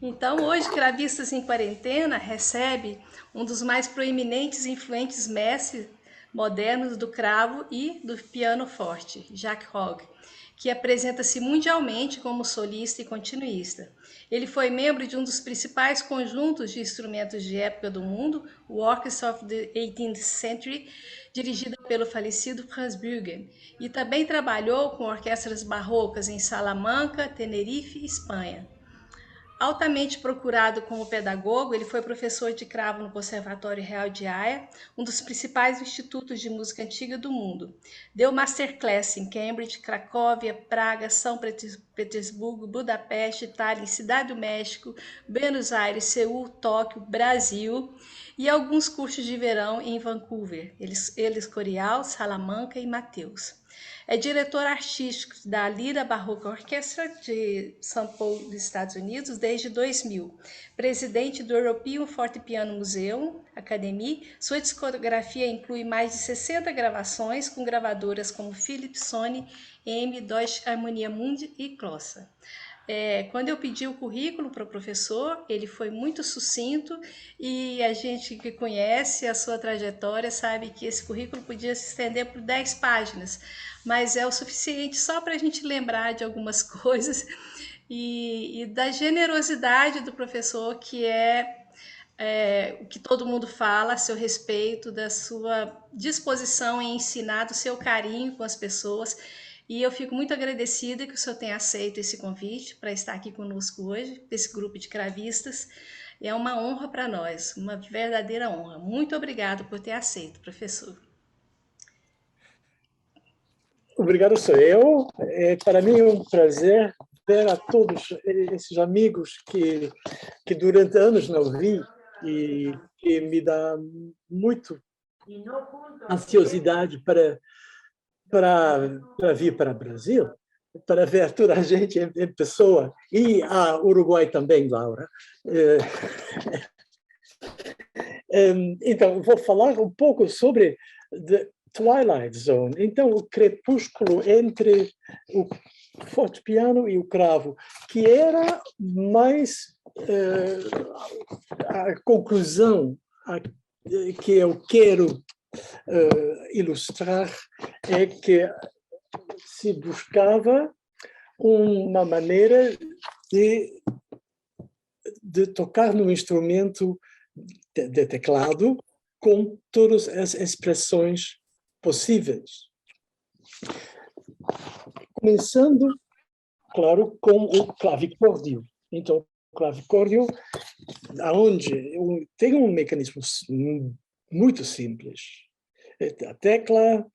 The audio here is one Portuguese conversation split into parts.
Então, hoje, Cravistas em Quarentena recebe um dos mais proeminentes e influentes mestres modernos do cravo e do piano forte, Jacques Hogg, que apresenta-se mundialmente como solista e continuista. Ele foi membro de um dos principais conjuntos de instrumentos de época do mundo, o Orchestra of the 18th Century, dirigido pelo falecido Franz Bügel, e também trabalhou com orquestras barrocas em Salamanca, Tenerife e Espanha. Altamente procurado como pedagogo, ele foi professor de cravo no Conservatório Real de Haia, um dos principais institutos de música antiga do mundo. Deu masterclass em Cambridge, Cracóvia, Praga, São Petersburgo, Budapeste, Itália, Cidade do México, Buenos Aires, Seul, Tóquio, Brasil e alguns cursos de verão em Vancouver, Escorial, Salamanca e Mateus. É diretor artístico da Lira Barroca Orchestra de São Paulo, dos Estados Unidos, desde 2000. Presidente do European Fortepiano Museum Academy, sua discografia inclui mais de 60 gravações com gravadoras como Philips, Sony, EMI, Deutsche Harmonia Mundi e Klossa. Quando eu pedi o currículo para o professor, ele foi muito sucinto e a gente que conhece a sua trajetória sabe que esse currículo podia se estender por 10 páginas, mas é o suficiente só para a gente lembrar de algumas coisas e da generosidade do professor, que o que todo mundo fala a seu respeito, da sua disposição em ensinar, do seu carinho com as pessoas. E eu fico muito agradecida que o senhor tenha aceito esse convite para estar aqui conosco hoje, esse grupo de cravistas. É uma honra para nós, uma verdadeira honra. Muito obrigado por ter aceito, professor. Obrigado, sou eu. Para mim é um prazer ver a todos esses amigos que durante anos não vi e que me dá muito ansiosidade para vir para o Brasil, para ver toda a gente em pessoa, e a Uruguai também, Laura. Então, vou falar um pouco sobre The Twilight Zone. Então, o crepúsculo entre o fortepiano e o cravo, que era mais a conclusão que eu quero ilustrar, é que se buscava uma maneira de tocar no instrumento de teclado com todas as expressões possíveis. Começando, claro, com o clavicórdio. Então, o clavicórdio, onde tem um mecanismo muito simples. A tecla,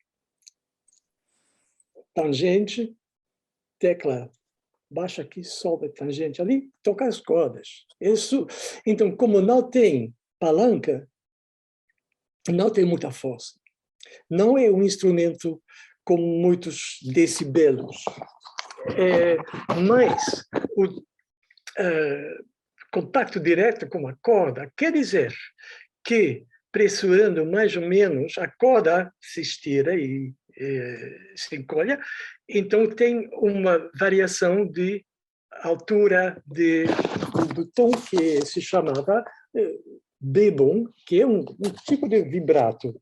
tangente, tecla baixa aqui, sobe, tangente ali, toca as cordas. Isso, então, como não tem palanca, não tem muita força. Não é um instrumento com muitos decibelos. Mas o contato direto com a corda quer dizer que, pressurando mais ou menos, a corda se estira e se encolhe, então tem uma variação de altura do tom que se chamava bemol, que é um tipo de vibrato.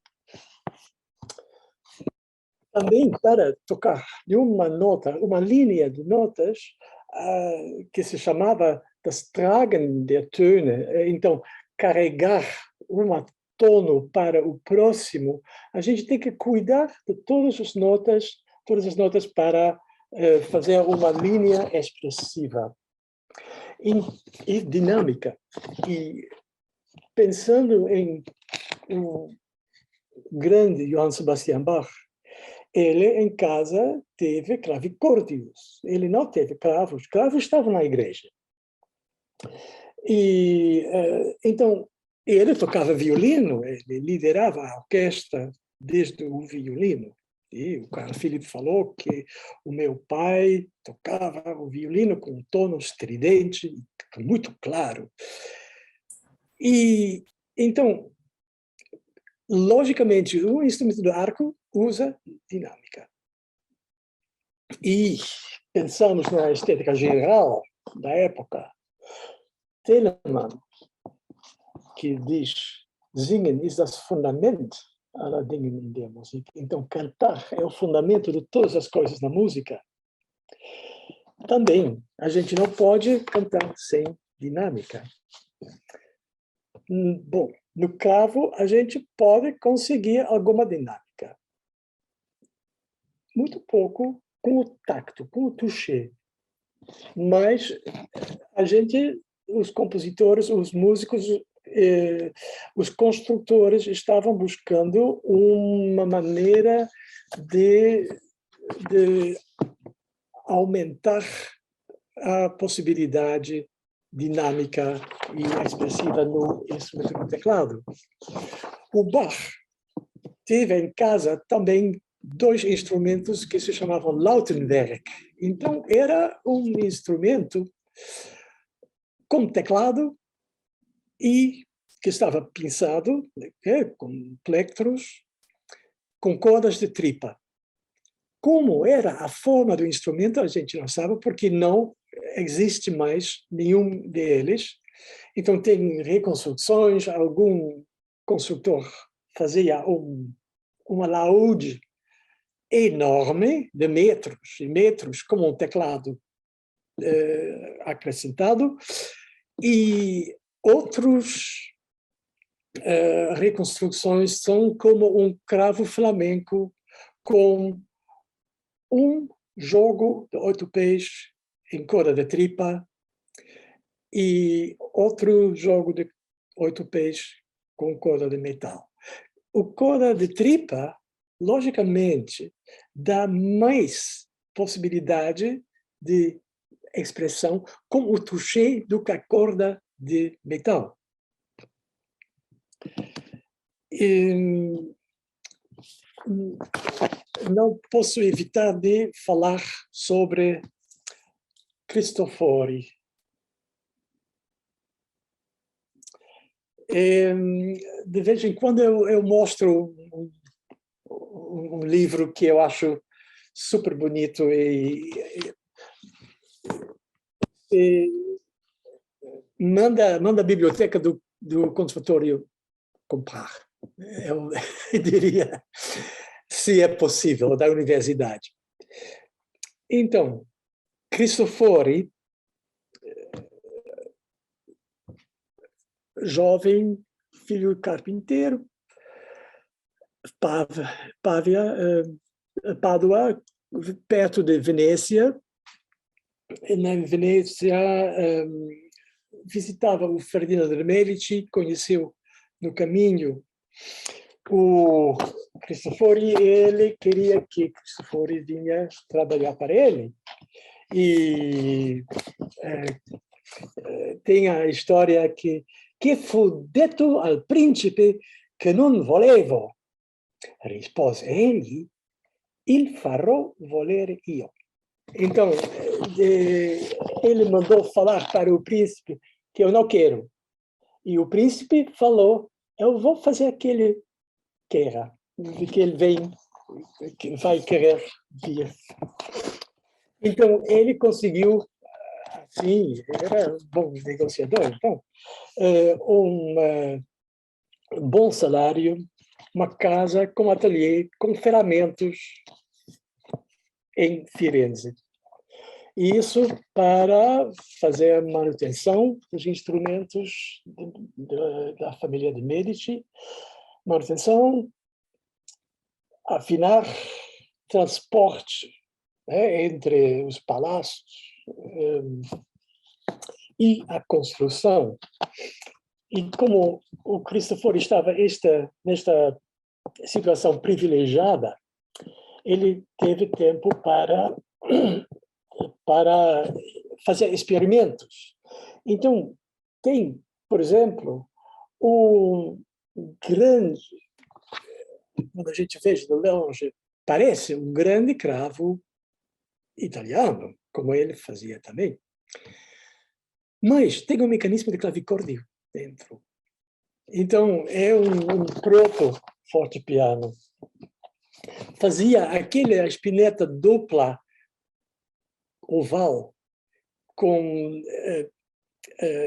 Também para tocar de uma nota, uma linha de notas que se chamava das Tragen der Töne. Então, carregar um tono para o próximo, a gente tem que cuidar de todas as notas para fazer uma linha expressiva e dinâmica. E pensando em um grande Johann Sebastian Bach, ele em casa teve clavicórdios, ele não teve cravos, cravos estavam na igreja. E então ele tocava violino, ele liderava a orquestra desde o violino. E o Carl Philipp falou que o meu pai tocava o violino com um tono estridente, muito claro. E então, logicamente, o instrumento do arco usa dinâmica. E pensamos na estética geral da época, Telemann, que diz, Singen ist das Fundament aller Dinge in der Musik. Então, cantar é o fundamento de todas as coisas na música. Também, a gente não pode cantar sem dinâmica. Bom, no cravo, a gente pode conseguir alguma dinâmica. Muito pouco com o tacto, com o touché. Mas a gente, os compositores, os músicos, os construtores estavam buscando uma maneira de aumentar a possibilidade dinâmica e expressiva no instrumento do teclado. O Bach teve em casa também 2 instrumentos que se chamavam Lautenwerk. Então, era um instrumento com teclado e que estava pinçado, com plectros, com cordas de tripa. Como era a forma do instrumento, a gente não sabe, porque não existe mais nenhum deles. Então, tem reconstruções, algum construtor fazia uma laúde enorme, de metros e metros, como um teclado acrescentado, e outros reconstruções são como um cravo flamenco com um jogo de 8 pés em corda de tripa e outro jogo de 8 pés com corda de metal. O corda de tripa, logicamente, dá mais possibilidade de expressão com o touché do que a corda de metal. Não posso evitar de falar sobre Cristofori. De vez em quando eu mostro um livro que eu acho super bonito e manda a biblioteca do conservatório comprar. Eu diria, se é possível, da universidade. Então, Cristofori, jovem, filho de carpinteiro, Pádua, perto de Venécia. Na Venécia, visitava o Ferdinando de Medici, conheceu no caminho o Cristofori, ele queria que Cristofori vinha trabalhar para ele. E tem a história que fu detto al principe che non volevo. Rispose egli, il farò volere io. Então, ele mandou falar para o príncipe que eu não quero. E o príncipe falou, eu vou fazer aquele queira, que ele vem, que vai querer vir. Então, ele conseguiu, sim, era um bom negociador, então, um bom salário, uma casa com ateliê, com ferramentas em Firenze. Isso para fazer a manutenção dos instrumentos da família de Medici, manutenção, afinar, transporte entre os palácios e a construção. E como o Cristofori estava nesta situação privilegiada, ele teve tempo para fazer experimentos. Então, tem, por exemplo, um grande, quando a gente vê de longe, parece um grande cravo italiano, como ele fazia também. Mas tem um mecanismo de clavicórdio dentro. Então, é um proto-fortepiano. Fazia aquela espineta dupla oval com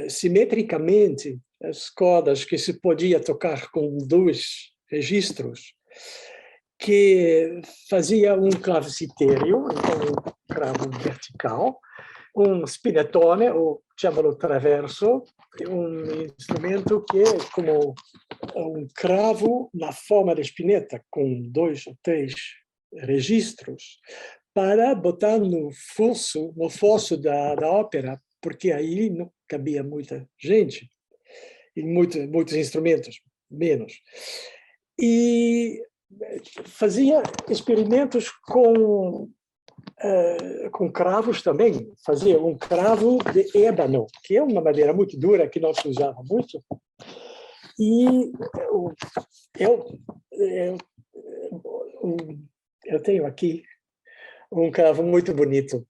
simetricamente as cordas que se podia tocar com 2 registros, que fazia um clavicitêrio, então um cravo vertical, um spinetone, ou chamalo traverso, um instrumento que é como um cravo na forma de espineta, com 2 ou 3 registros, para botar no fosso da ópera, porque aí não cabia muita gente, e muitos instrumentos, menos. E fazia experimentos com cravos também. Fazia um cravo de ébano, que é uma madeira muito dura que não se usava muito. E eu tenho aqui um cravo muito bonito,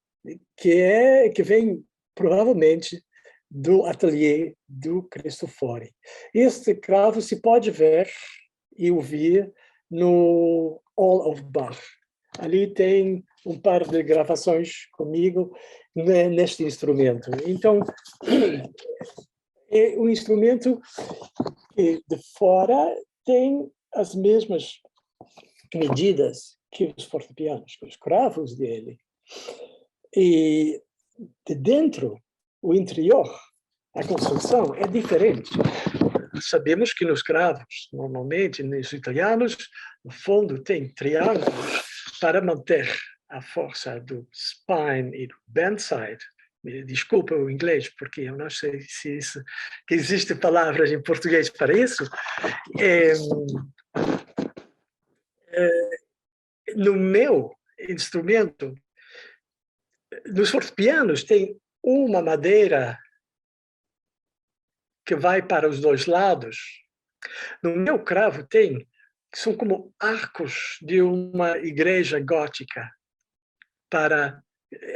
que vem provavelmente do ateliê do Cristofori. Este cravo se pode ver e ouvir no All of Bach. Ali tem um par de gravações comigo neste instrumento. Então, é um instrumento que de fora tem as mesmas medidas que os fortepianos, que os cravos dele. E de dentro, o interior, a construção é diferente. Sabemos que nos cravos, normalmente, nos italianos, no fundo tem triângulos para manter a força do spine e do bandside. Desculpa o inglês, porque eu não sei se que existem palavras em português para isso. No meu instrumento, nos fortepianos, tem uma madeira que vai para os 2 lados. No meu cravo tem, são como arcos de uma igreja gótica,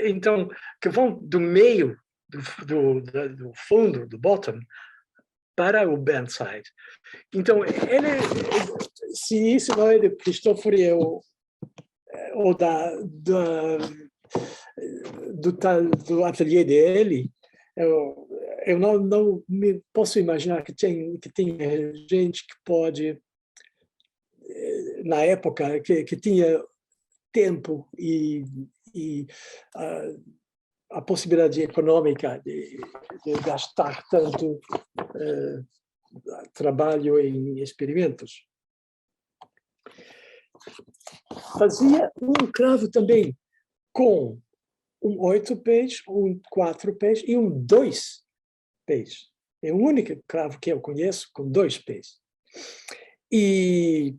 então, que vão do meio, do fundo, do bottom, para o bandside. Então, se isso não é de Cristofori ou do ateliê dele, eu não me posso imaginar que tenha gente que pode, na época, que tinha tempo e a possibilidade econômica de gastar tanto trabalho em experimentos. Fazia um cravo também com um 8 pés, um 4 pés e um 2 pés. É o único cravo que eu conheço com 2 pés. E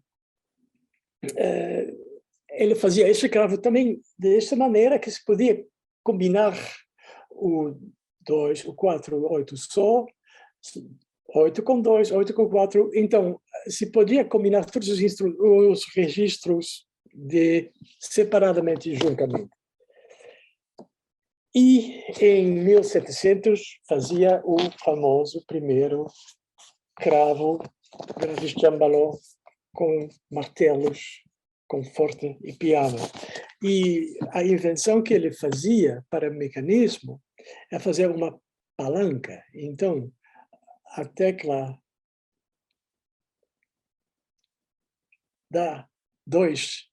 ele fazia esse cravo também dessa maneira que se podia combinar o 2, o 4, o 8 só, 8 com 2, 8 com 4. Então, se podia combinar todos os registros separadamente e juntamente. E em 1700 fazia o famoso primeiro cravo gravicembalo com martelos, com forte e piano. E a invenção que ele fazia para o mecanismo é fazer uma palanca. Então, a tecla dá 2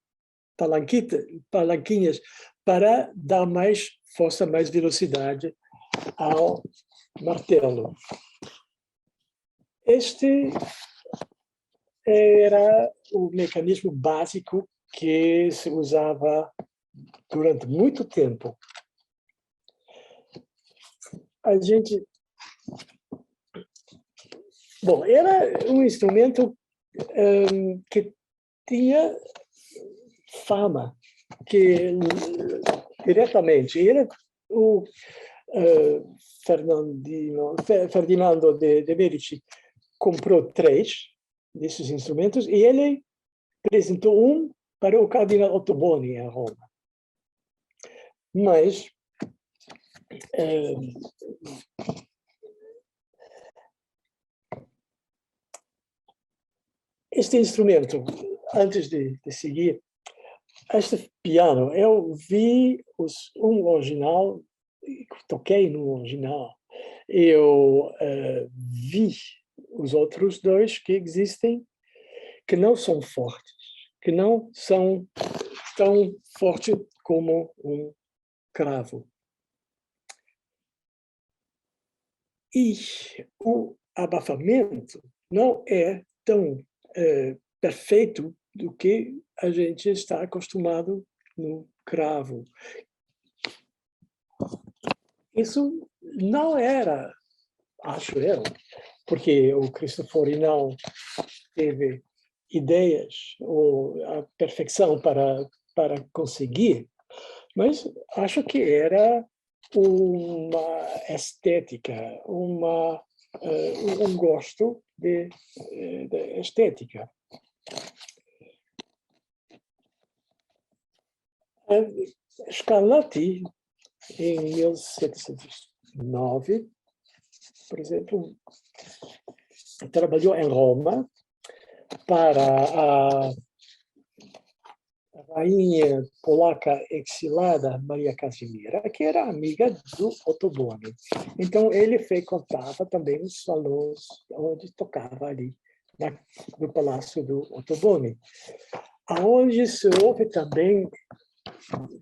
palanquinhas para dar mais força, mais velocidade ao martelo. Este era o mecanismo básico que se usava durante muito tempo. A gente... Bom, era um instrumento que tinha fama, que diretamente era o Ferdinando de Medici comprou 3 desses instrumentos e ele apresentou um para o Cardinal Ottoboni em Roma. Mas este instrumento, antes de seguir, este piano, eu vi um original, toquei no original, Eu vi os outros dois que existem, que não são fortes, que não são tão fortes como um cravo. E o abafamento não é tão perfeito do que a gente está acostumado no cravo. Isso não era, acho eu, porque o Cristofori não teve ideias ou a perfeição para conseguir, mas acho que era uma estética, um gosto de estética. Scarlatti, em 1709, por exemplo, trabalhou em Roma para a rainha polaca exilada Maria Casimira, que era amiga do Ottoboni. Então, ele frequentava também os salões onde tocava ali, no palácio do Ottoboni, aonde se ouve também,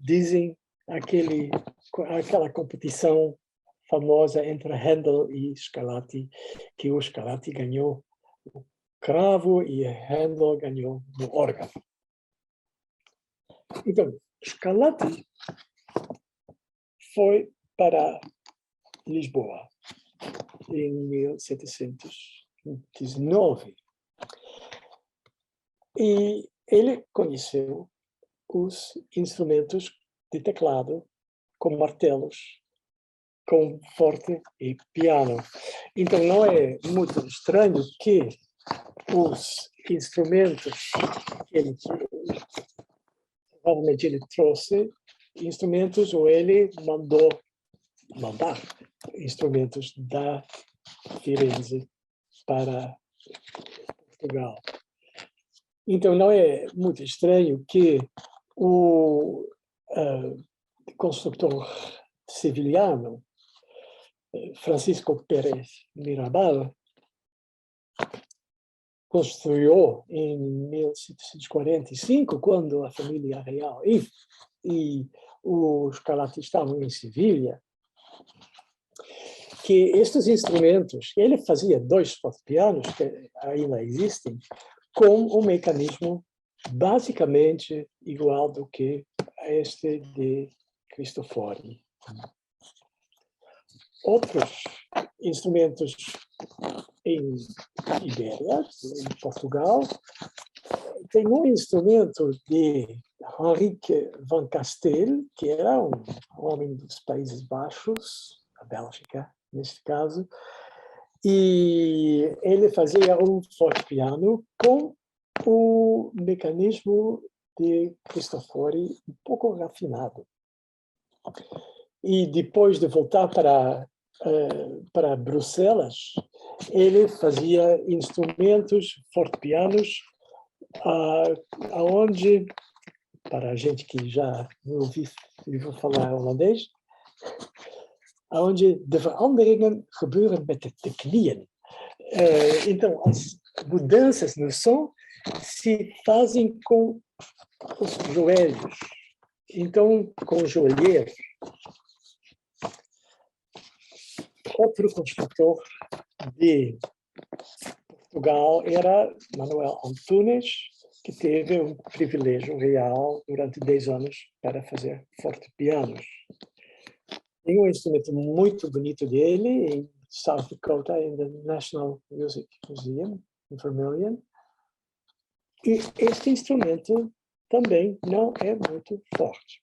dizem, aquela competição famosa entre Handel e Scarlatti, que o Scarlatti ganhou o cravo e Handel ganhou no órgão. Então, Scarlatti foi para Lisboa em 1719 e ele conheceu os instrumentos de teclado com martelos, com forte e piano. Então, não é muito estranho que os instrumentos que ele trouxe instrumentos, ou ele mandar instrumentos da Firenze para Portugal. Então, não é muito estranho que o construtor sevilhano, Francisco Pérez Mirabal, construiu em 1745, quando a família real e os Scarlatti estavam em Sevilha, que estes instrumentos, ele fazia 2 fortepianos, que ainda existem, com um mecanismo basicamente igual do que este de Cristofori. Outros instrumentos em Ibéria, em Portugal, tem um instrumento de Henrique van Castel, que era um homem dos Países Baixos, a Bélgica, neste caso, e ele fazia um fortepiano com o mecanismo de Cristofori um pouco refinado. E depois de voltar para Bruxelas, ele fazia instrumentos, fortepianos, aonde, para a gente que já ouviu falar holandês, onde de veranderingen gebeuren met de knieën. Então, as mudanças no som se fazem com os joelhos. Então, com o joelheiro. Outro construtor de Portugal era Manuel Antunes, que teve um privilégio real durante 10 anos para fazer fortepianos. Tem um instrumento muito bonito dele em South Dakota, em the National Music Museum, em Vermilion. E este instrumento também não é muito forte.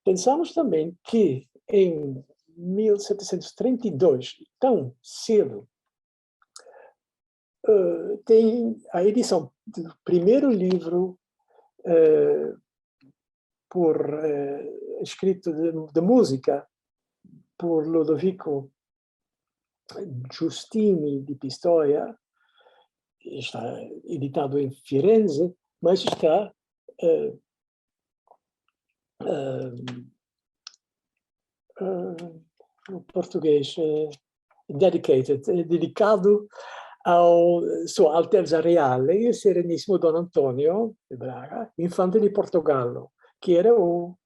Pensamos também que em 1732, tão cedo, tem a edição do primeiro livro escrito de música por Lodovico Giustini di Pistoia, está editado em Firenze, mas está no português, dedicated, dedicado ao Sua Alteza Reale e Serenissimo Dom Antônio de Braga, Infante de Portugal, que era o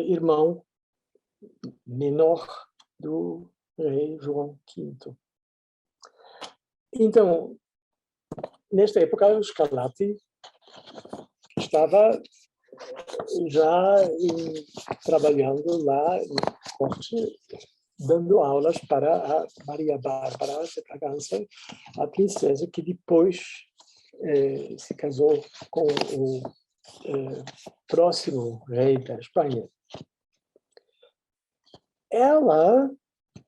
irmão menor do rei João V. Então, nesta época, o Scarlatti estava já trabalhando lá em corte, dando aulas para a Maria Bárbara de Bragança, a princesa que depois se casou com o próximo rei da Espanha. Ela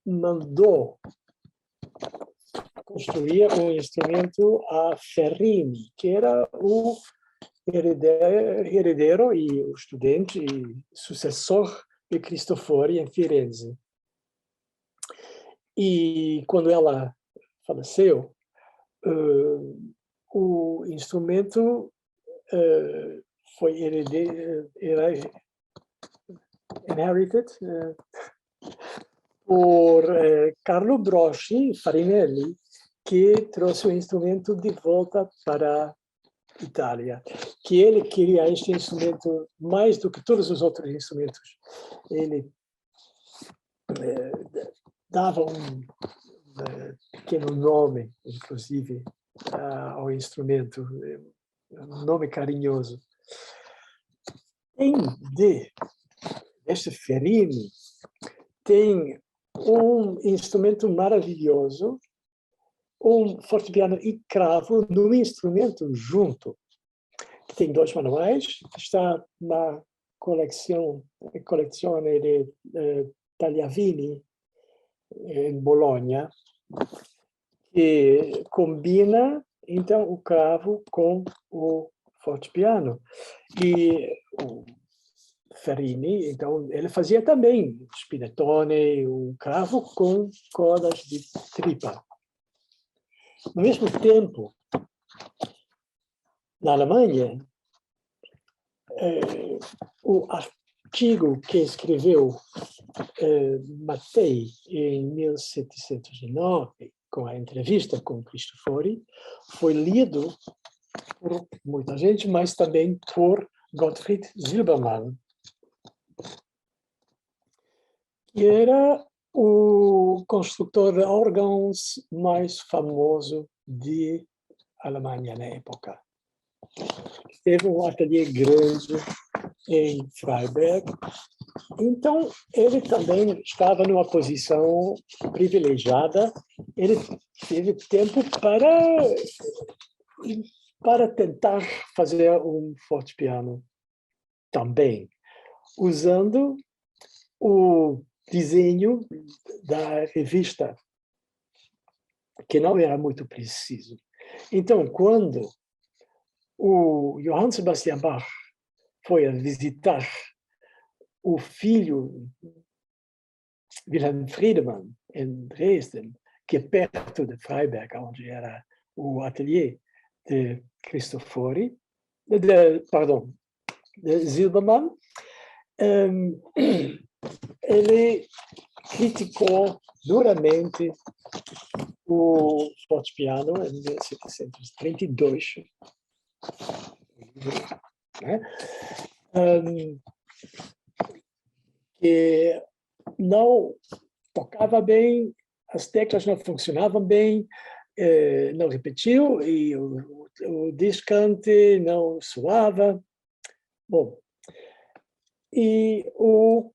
mandou construir um instrumento a Ferrini, que era o herdeiro e o estudante e sucessor de Cristofori em Firenze. E quando ela faleceu, o instrumento foi inherited por Carlo Broschi Farinelli, que trouxe o instrumento de volta para a Itália, que ele queria este instrumento mais do que todos os outros instrumentos. Ele dava um pequeno nome, inclusive, ao instrumento, um nome carinhoso. Este Ferrini tem um instrumento maravilhoso, um fortepiano e cravo num instrumento junto, que tem 2 manuais, está na colezione de Tagliavini, em Bologna, que combina, então, o cravo com o fortepiano. E o Ferrini, então, ele fazia também spinettone, o cravo com cordas de tripa. No mesmo tempo, na Alemanha, o artigo que escreveu Mattei em 1709, com a entrevista com Cristofori, foi lido por muita gente, mas também por Gottfried Silbermann, que era o construtor de órgãos mais famoso de Alemanha na época. Teve um ateliê grande em Freiberg. Então, ele também estava numa posição privilegiada. Ele teve tempo para tentar fazer um fortepiano também, usando o desenho da revista, que não era muito preciso. Então, quando o Johann Sebastian Bach foi a visitar o filho Wilhelm Friedemann em Dresden, que é perto de Freiberg, onde era o ateliê de Cristofori, de Silbermann, ele criticou duramente o fortepiano em 1732, né? Que não tocava bem, as teclas não funcionavam bem, não repetiu, e o descante não soava. Bom, e o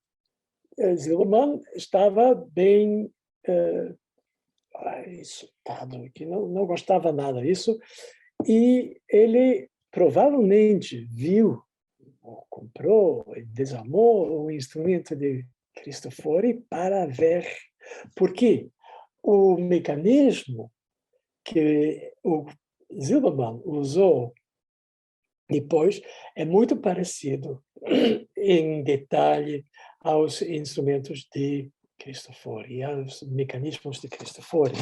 Silbermann estava bem irritado, que não gostava nada disso, e ele provavelmente viu, ou comprou, e desarmou o instrumento de Cristofori para ver, porque o mecanismo que o Silbermann usou depois é muito parecido em detalhe aos instrumentos de Cristofori, aos mecanismos de Cristofori.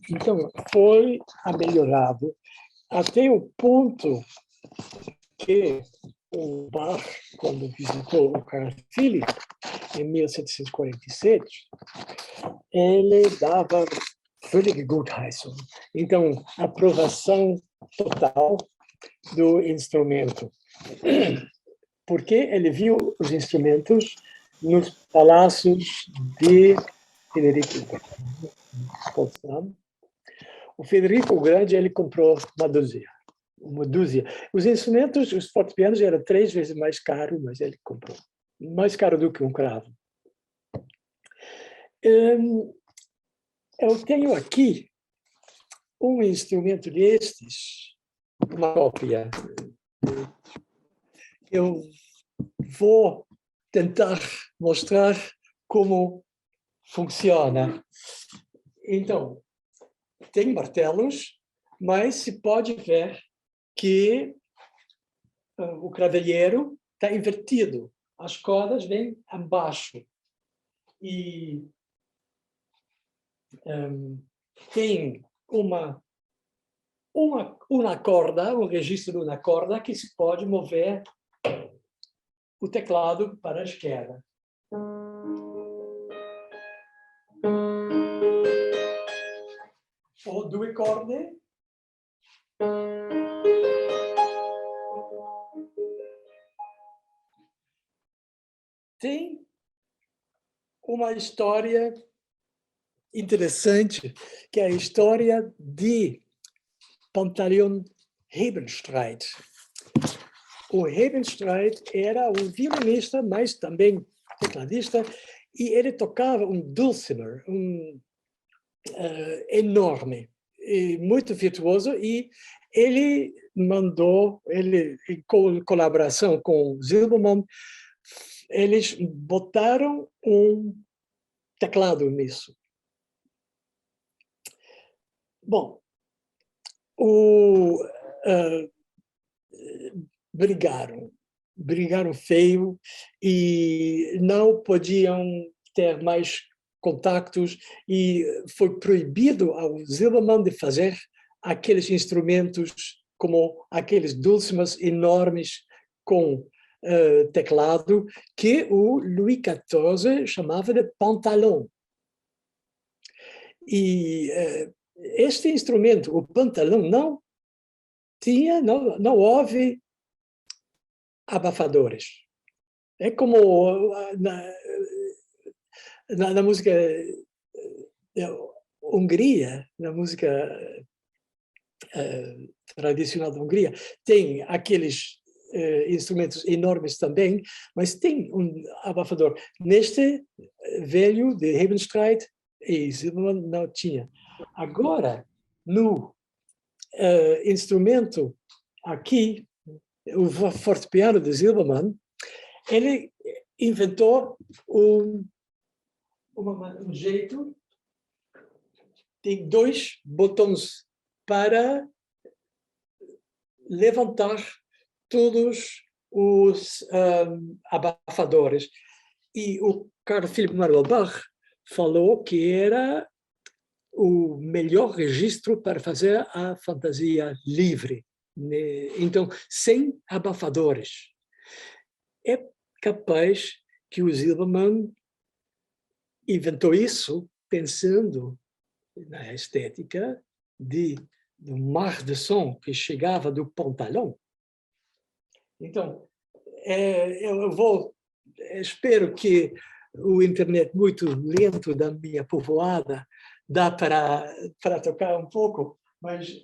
Então, foi melhorado até o ponto que o Bach, quando visitou o Carl Philipp, em 1747, ele dava völlige Gutheissung. Então, aprovação total do instrumento. Porque ele viu os instrumentos nos palácios de Federico o Grande. O Federico o Grande, ele comprou uma dúzia. Os instrumentos, os fortepianos, eram 3 vezes mais caros, mas ele comprou. Mais caro do que um cravo. Eu tenho aqui um instrumento destes, uma cópia. Eu vou tentar mostrar como funciona. Então, tem martelos, mas se pode ver que o cravelheiro está invertido. As cordas vêm abaixo. E tem uma corda, um registro de uma corda que se pode mover o teclado para a esquerda. Ou due corde. Tem uma história interessante, que é a história de Pantaleon Hebenstreit. O Hebenstreit era um violinista, mas também tecladista, e ele tocava um dulcimer, enorme, e muito virtuoso, e ele mandou, em colaboração com Silbermann, eles botaram um teclado nisso. Bom, brigaram feio e não podiam ter mais contactos e foi proibido ao Silbermann de fazer aqueles instrumentos como aqueles dulcimers enormes com teclado que o Louis XIV chamava de pantalon. E este instrumento, o pantalon, não houve abafadores. É como na música Hungria, na música tradicional da Hungria, tem aqueles instrumentos enormes também, mas tem um abafador. Neste velho de Hebenstreit, e Silbermann não tinha. Agora, no instrumento aqui, o fortepiano de Silbermann, ele inventou um jeito, tem 2 botões para levantar todos os abafadores. E o Carl Philipp Emanuel Bach falou que era o melhor registro para fazer a fantasia livre. Então, sem abafadores. É capaz que o Silbermann inventou isso pensando na estética do mar de som que chegava do pantalão. Então, espero que o internet muito lento da minha povoada dá para tocar um pouco, mas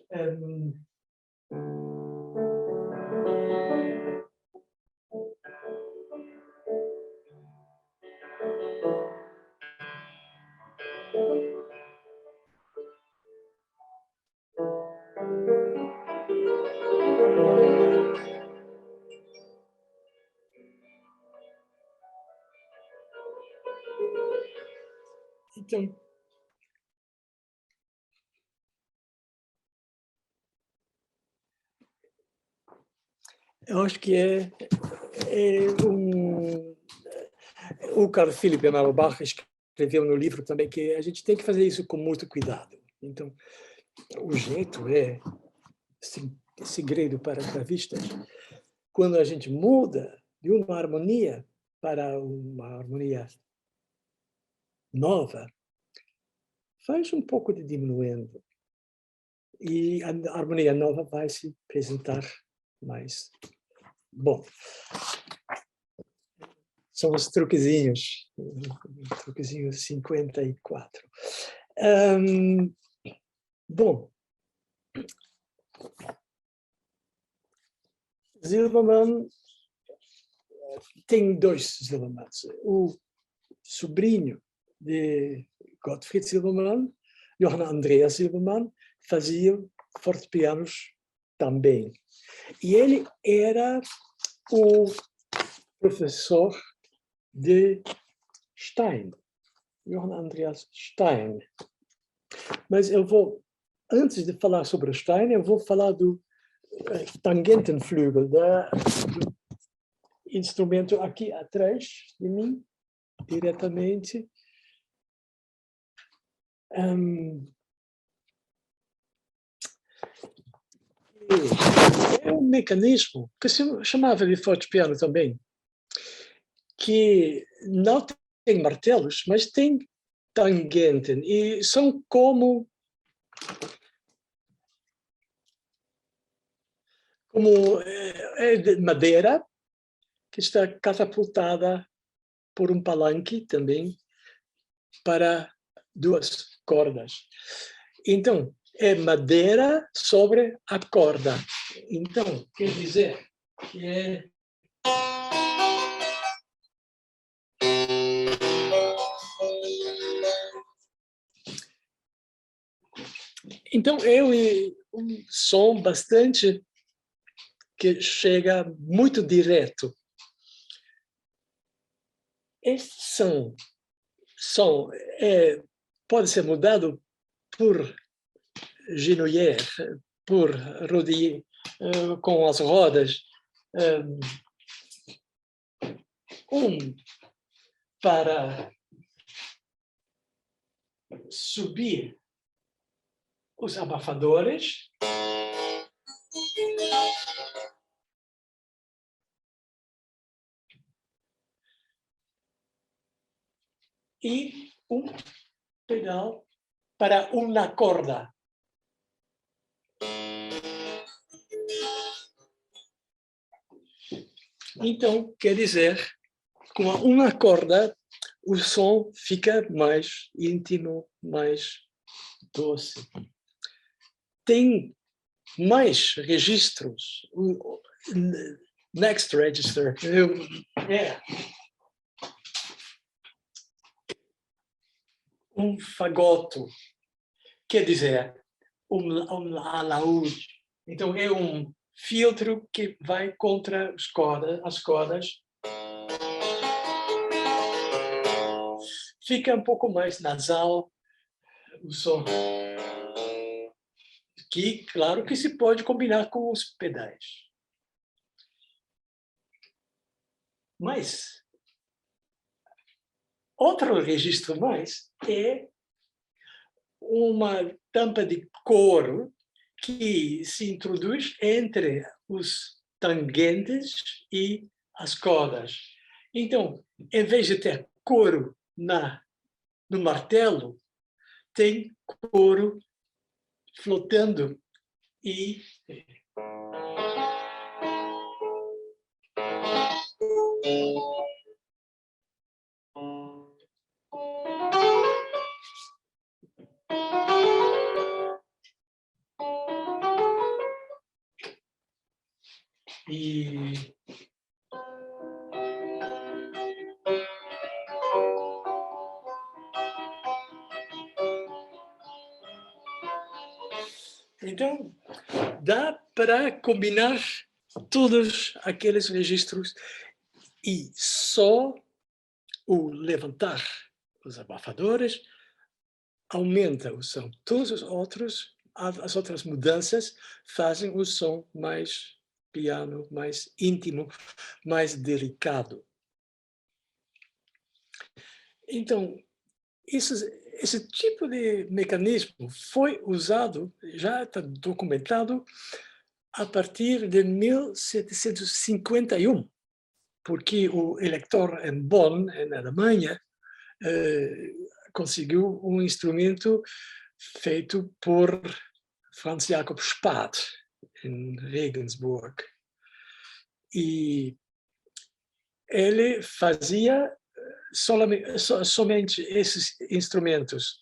então, eu acho que o Carl Philipp Emanuel Bach escreveu no livro também que a gente tem que fazer isso com muito cuidado. Então, o jeito é segredo para clavistas. quando a gente muda de uma harmonia para uma harmonia nova, faz um pouco de diminuindo. E a harmonia nova vai se apresentar mais. Bom, são os truquezinhos 54. Bom, Silbermann tem dois Silbermanns. O sobrinho de Gottfried Silbermann, Johann Andreas Silbermann, fazia fortepianos também. E ele era o professor de Stein, Johann Andreas Stein. Mas eu vou, antes de falar sobre o Stein, eu vou falar do Tangentenflügel, do instrumento aqui atrás de mim, diretamente. É um mecanismo que se chamava de fortepiano também, que não tem martelos, mas tem tangenten, e são como é de madeira, que está catapultada por um palanque também para duas cordas. Então, é madeira sobre a corda. Então, quer dizer que é... Então, é um som bastante que chega muito direto. Esse som pode ser mudado por genouillère, por rodilha, com as rodas, para subir os abafadores, e um pedal para uma corda. Então, quer dizer, com uma corda, o som fica mais íntimo, mais doce. Tem mais registros. Next register é um fagoto, quer dizer, um alaúde. Então, é um filtro que vai contra as cordas. Fica um pouco mais nasal o som. Que, claro, que se pode combinar com os pedais. Mas, outro registro mais é uma tampa de couro que se introduz entre os tangentes e as cordas. Então, em vez de ter couro no martelo, tem couro flotando e então, dá para combinar todos aqueles registros e só o levantar os abafadores aumenta o som. Todos os outros, as outras mudanças fazem o som mais piano, mais íntimo, mais delicado. Então, esse tipo de mecanismo foi usado, já está documentado, a partir de 1751, porque o eleitor em Bonn, na Alemanha, conseguiu um instrumento feito por Franz Jakob Spath, em Regensburg. E ele fazia somente esses instrumentos.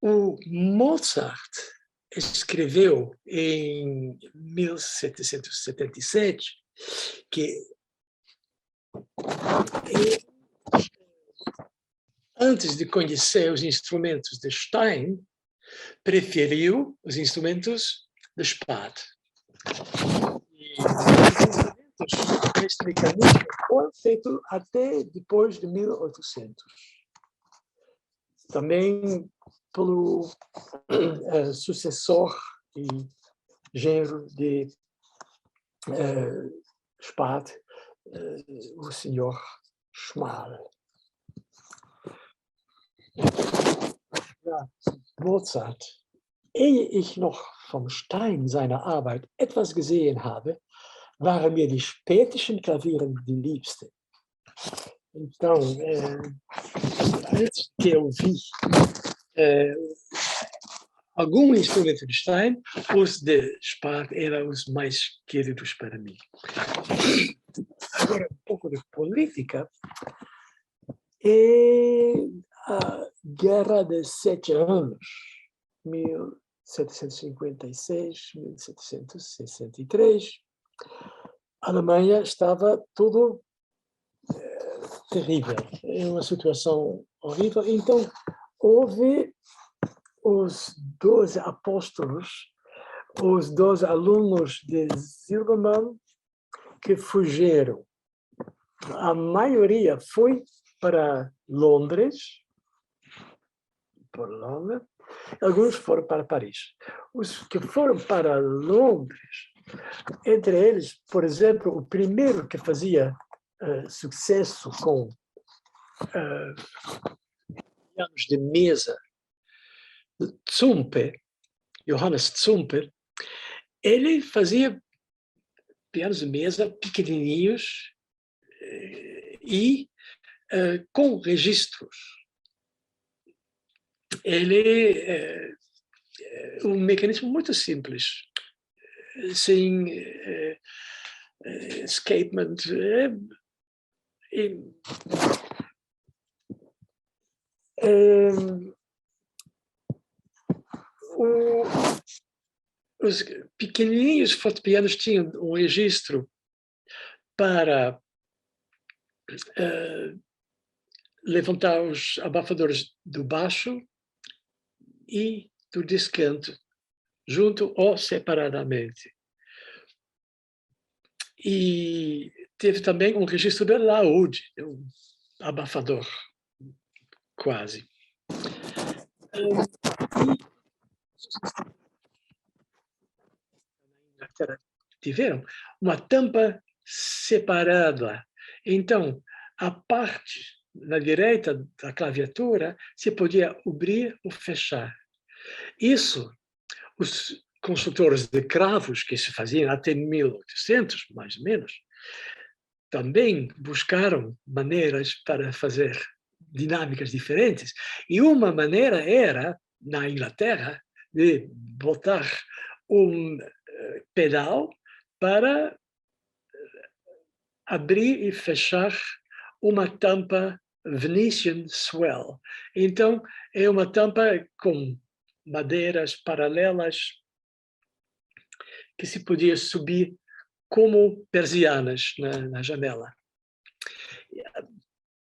O Mozart escreveu em 1777 que antes de conhecer os instrumentos de Stein, preferiu os instrumentos de Spath. E os instrumentos deste mecanismo foram feitos até depois de 1800. Também pelo sucessor e genro de Spath, o senhor Schmal. Ja, Mozart. Ehe ich noch vom Stein seiner Arbeit etwas gesehen habe, waren mir die spätischen Klaviere die liebsten. Então, antes que eu vi algum instrumento de Stein, os de Spath eram os mais queridos para mim. Agora, um pouco de política. E a Guerra de 7 Anos, 1756, 1763, a Alemanha estava tudo terrível, em uma situação horrível. Então, houve os 12 apóstolos, os 12 alunos de Silbermann que fugiram. A maioria foi para Londres, alguns foram para Paris. Os que foram para Londres, entre eles, por exemplo, o primeiro que fazia sucesso com pianos de mesa, Zumpe, Johannes Zumpe, ele fazia pianos de mesa pequenininhos e com registros. Ele é um mecanismo muito simples, sem escapement. Os pequenininhos fortepianos tinham um registro para levantar os abafadores do baixo e do descanto, junto ou separadamente. E teve também um registro de laúde, um abafador, quase. Tiveram uma tampa separada. Então, a parte na direita da claviatura se podia abrir ou fechar. Isso, os construtores de cravos, que se faziam até 1800, mais ou menos, também buscaram maneiras para fazer dinâmicas diferentes. E uma maneira era, na Inglaterra, de botar um pedal para abrir e fechar uma tampa Venetian Swell. Então, é uma tampa com madeiras paralelas que se podia subir como persianas na janela.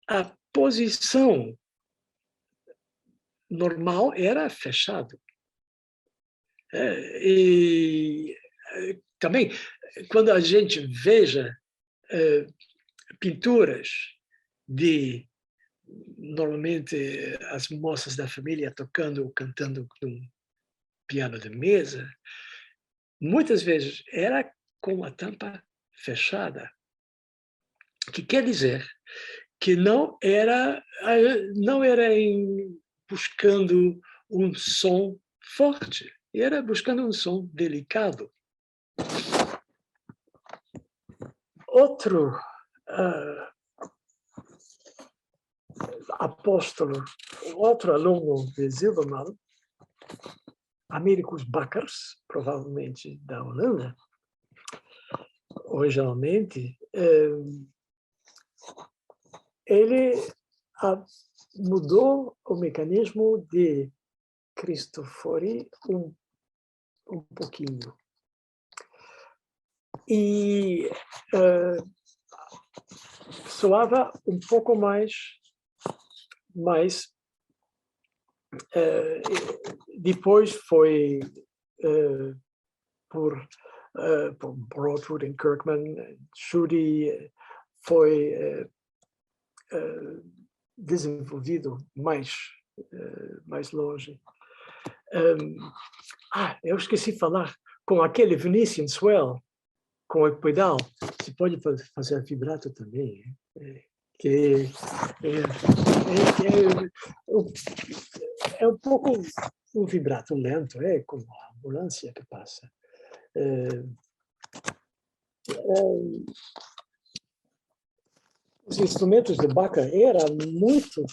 A posição normal era fechado. E também, quando a gente veja pinturas de, normalmente, as moças da família tocando ou cantando num piano de mesa, muitas vezes era com a tampa fechada, que quer dizer que não era buscando um som forte, era buscando um som delicado. outro apóstolo, outro aluno de Zilberman, Americus Bakkers, provavelmente da Holanda, originalmente, ele mudou o mecanismo de Cristofori um pouquinho. E soava um pouco mais depois foi por Broadwood e Kirkman, Schudy foi desenvolvido mais longe. Eu esqueci de falar com aquele Venetian Swell, com o pedal, se pode fazer vibrato também, que é um pouco um vibrato lento, como a ambulância que passa. Os instrumentos de Bakker eram muito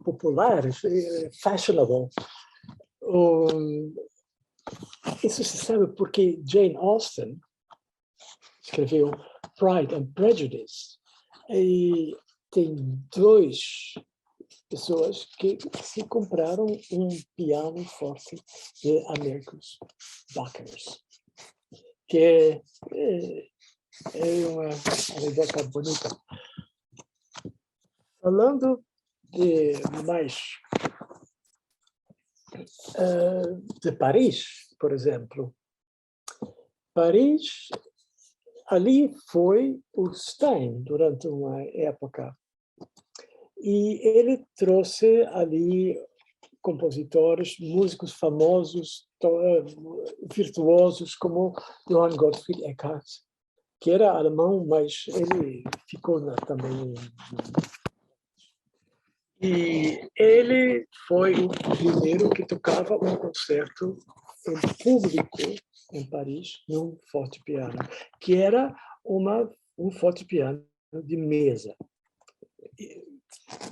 populares, fashionable. Isso se sabe porque Jane Austen escreveu Pride and Prejudice, e tem 2 pessoas que se compraram um piano forte de Americus Bakkers, que é uma anedota bonita. Falando de Paris, por exemplo. Paris, ali foi o Stein durante uma época. E ele trouxe ali compositores, músicos famosos, virtuosos, como Johann Gottfried Eckart, que era alemão, mas ele ficou também. E ele foi o primeiro que tocava um concerto em público em Paris, num fortepiano, que era um fortepiano de mesa,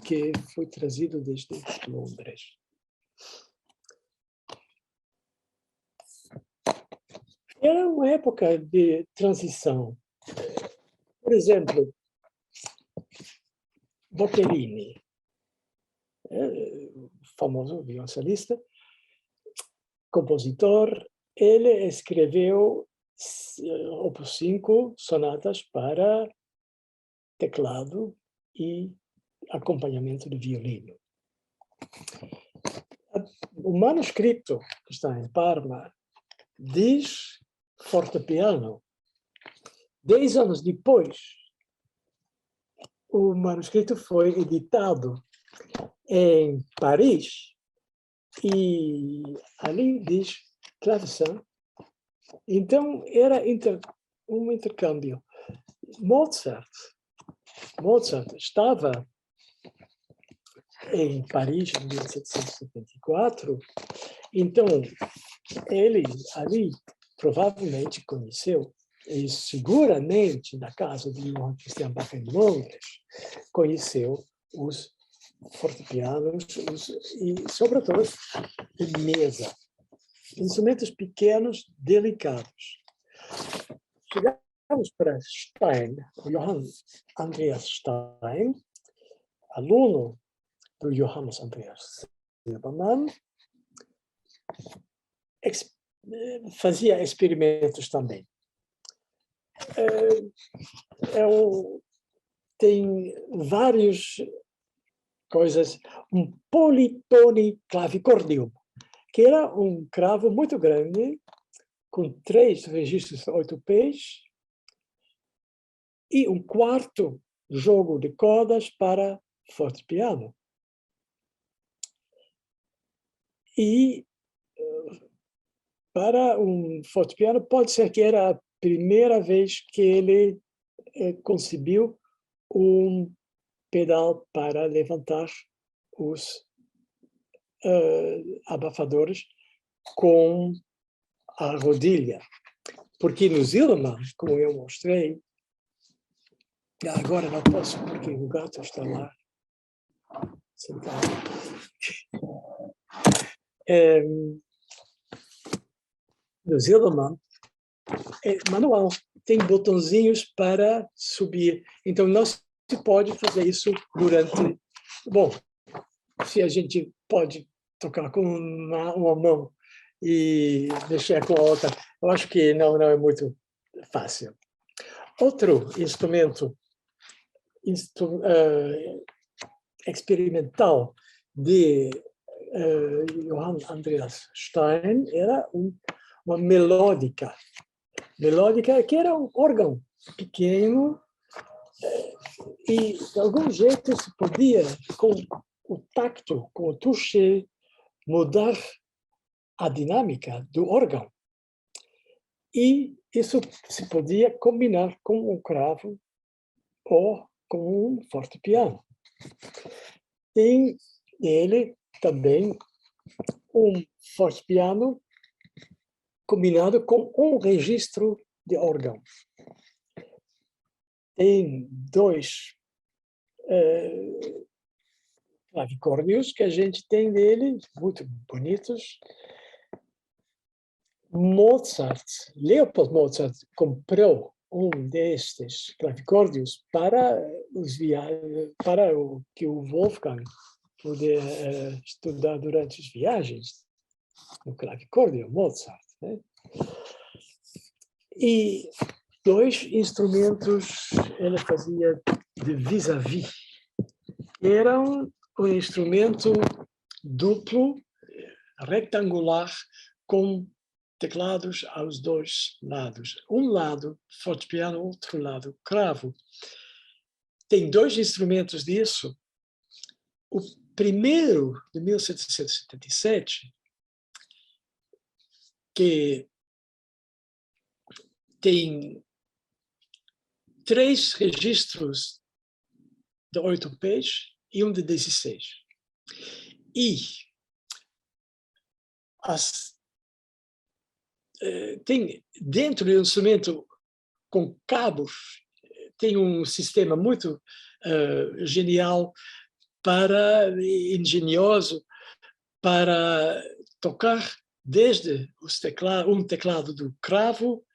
que foi trazido desde Londres. Era uma época de transição. Por exemplo, Boccherini, famoso violoncelista, compositor, ele escreveu Opus 5 sonatas para teclado e acompanhamento de violino. O manuscrito que está em Parma diz fortepiano. 10 anos depois, o manuscrito foi editado em Paris e ali diz clavecin. Então, era um intercâmbio. Mozart estava em Paris em 1774, então ele ali provavelmente conheceu, e seguramente na casa de Johann Christian Bach em Londres, conheceu os fortepianos e, sobretudo, de mesa. Instrumentos pequenos, delicados. Chegamos para Stein, Johann Andreas Stein, aluno do Johannes Andreas Zilberman, fazia experimentos também. Tem várias coisas, um politone clavicordium, que era um cravo muito grande, com 3 registros 8 pés, e um quarto jogo de cordas para fortepiano. E para um fortepiano pode ser que era a primeira vez que ele concebeu um pedal para levantar os abafadores com a rodilha. porque no Zillermann, como eu mostrei, agora não posso porque o gato está lá sentado. No Zillermann, é manual, tem botãozinhos para subir. Então, não se pode fazer isso durante... Bom, se a gente pode tocar com uma mão e mexer com a outra, eu acho que não é muito fácil. Outro instrumento experimental de Johann Andreas Stein era uma melódica. Melódica que era um órgão pequeno e, de algum jeito, se podia, com o tacto, com o toucher, mudar a dinâmica do órgão. E isso se podia combinar com um cravo ou com um fortepiano. Tem nele também um fortepiano combinado com um registro de órgão. Tem dois clavicórdios que a gente tem nele, muito bonitos. Leopold Mozart comprou um destes clavicórdios para o que o Wolfgang poder estudar durante as viagens, no clavicórdio Mozart, né? E dois instrumentos ele fazia de vis-à-vis. Era um instrumento duplo, retangular, com teclados aos dois lados. Um lado fortepiano, outro lado cravo. Tem dois instrumentos disso. O primeiro, de 1777, que tem 3 registros de 8 pés e um de 16. E tem dentro do instrumento com cabos, tem um sistema muito genial engenhoso para tocar desde um teclado do cravo,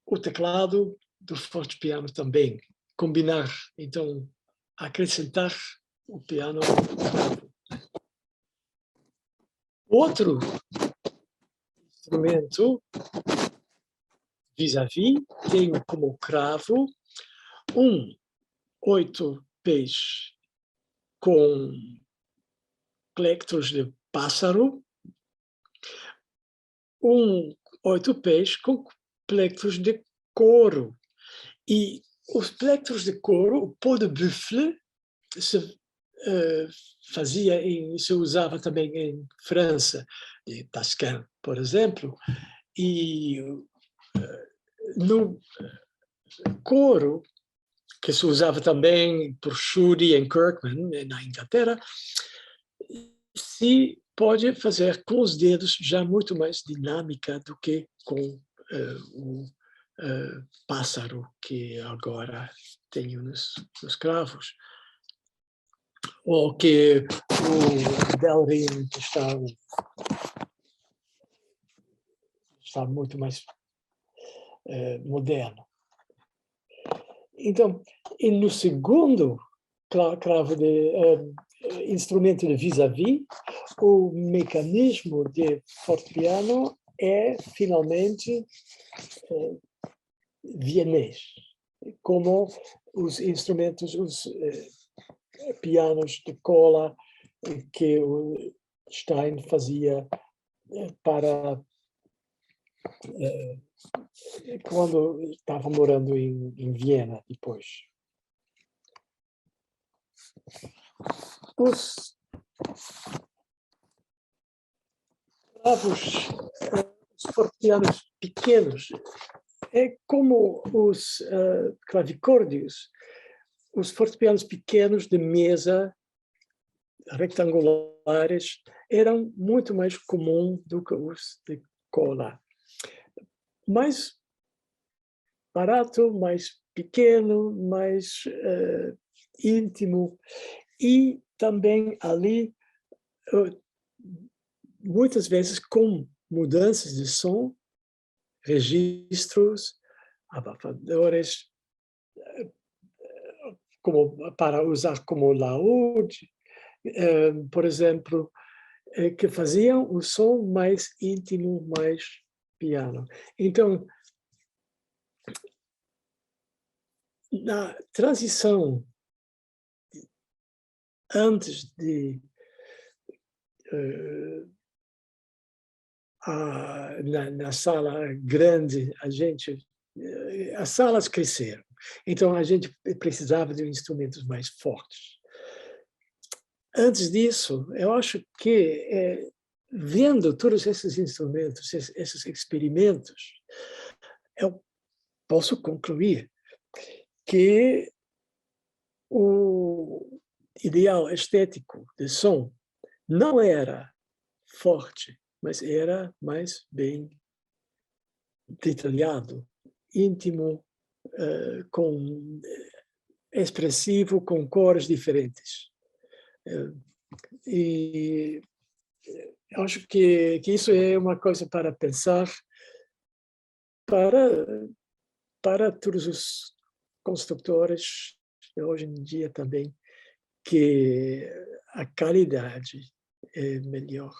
o teclado do fortepiano também, combinar, então acrescentar o piano cravo. Outro instrumento vis-à-vis tem como cravo um 8 pés com plectros de pássaro, um 8 pés com plectros de couro. E os plectros de couro, o pot de buffle, se usava também em França, em Pascal, por exemplo, e no couro, que se usava também por Schudy em Kirkman, na Inglaterra, se pode fazer com os dedos já muito mais dinâmica do que com o pássaro que agora tenho nos cravos. Ou que o Delrin está muito mais moderno. Então, e no segundo cravo de instrumento de vis-à-vis, o mecanismo de fortepiano é finalmente vienês, como os instrumentos, os pianos de cola que o Stein fazia para quando estava morando em Viena depois. Os cravos, os fortepianos pequenos, é como os clavicórdios, os fortepianos pequenos de mesa, retangulares, eram muito mais comuns do que os de cola. Mas barato, mais pequeno, mais íntimo. E também ali, muitas vezes com mudanças de som, registros, abafadores, para usar como laúde, por exemplo, que faziam o som mais íntimo, mais piano. Então, na transição, antes de na sala grande, as salas cresceram. Então, a gente precisava de instrumentos mais fortes. Antes disso, eu acho que, vendo todos esses instrumentos, esses experimentos, eu posso concluir que o ideal estético de som não era forte, mas era mais bem detalhado, íntimo, expressivo, com cores diferentes. E acho que isso é uma coisa para pensar para todos os construtores hoje em dia também, que a qualidade é melhor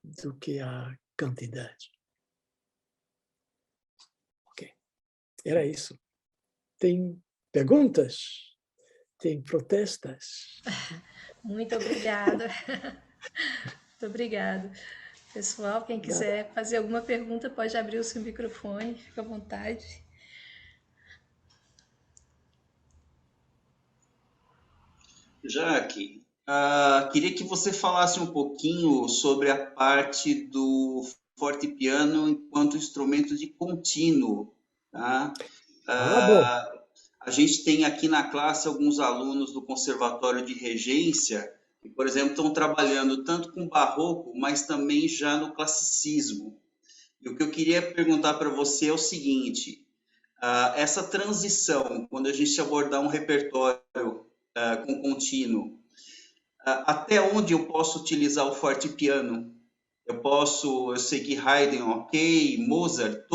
do que a quantidade. Ok, era isso. Tem perguntas? Tem protestas? Muito obrigada. Muito obrigada. Pessoal, quem quiser fazer alguma pergunta, pode abrir o seu microfone, fica à vontade. Jaque, queria que você falasse um pouquinho sobre a parte do fortepiano enquanto instrumento de contínuo, tá? Bom. A gente tem aqui na classe alguns alunos do Conservatório de Regência que, por exemplo, estão trabalhando tanto com barroco, mas também já no classicismo. E o que eu queria perguntar para você é o seguinte: essa transição, quando a gente abordar um repertório com contínuo, até onde eu posso utilizar o fortepiano? Eu sei que Haydn, ok, Mozart,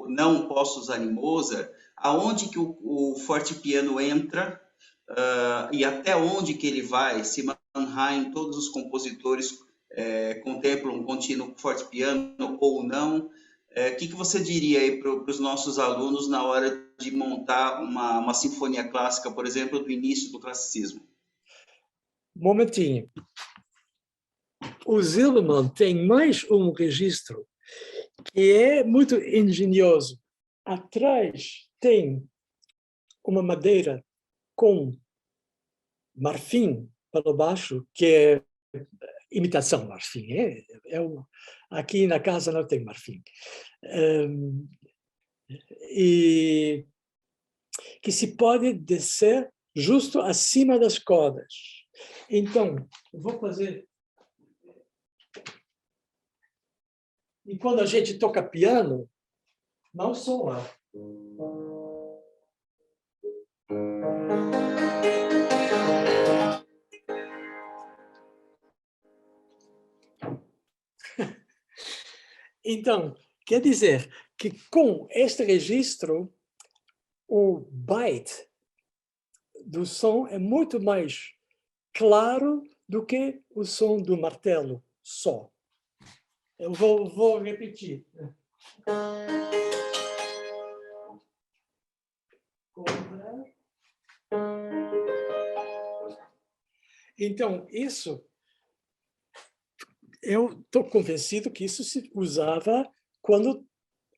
não posso usar em Mozart. Aonde que o fortepiano entra e até onde que ele vai? Se Mannheim, todos os compositores contemplam um contínuo fortepiano ou não? O que você diria aí para os nossos alunos na hora de montar uma sinfonia clássica, por exemplo, do início do classicismo? Momentinho. O Zillermann tem mais um registro que é muito engenhoso. Atrás tem uma madeira com marfim para baixo, que é imitação marfim. Aqui na casa não tem marfim. E que se pode descer justo acima das cordas. Então, eu vou fazer... E quando a gente toca piano, não soa. Então, quer dizer que com este registro, o byte do som é muito mais claro do que o som do martelo só. Eu vou repetir. Então, isso, eu estou convencido que isso se usava quando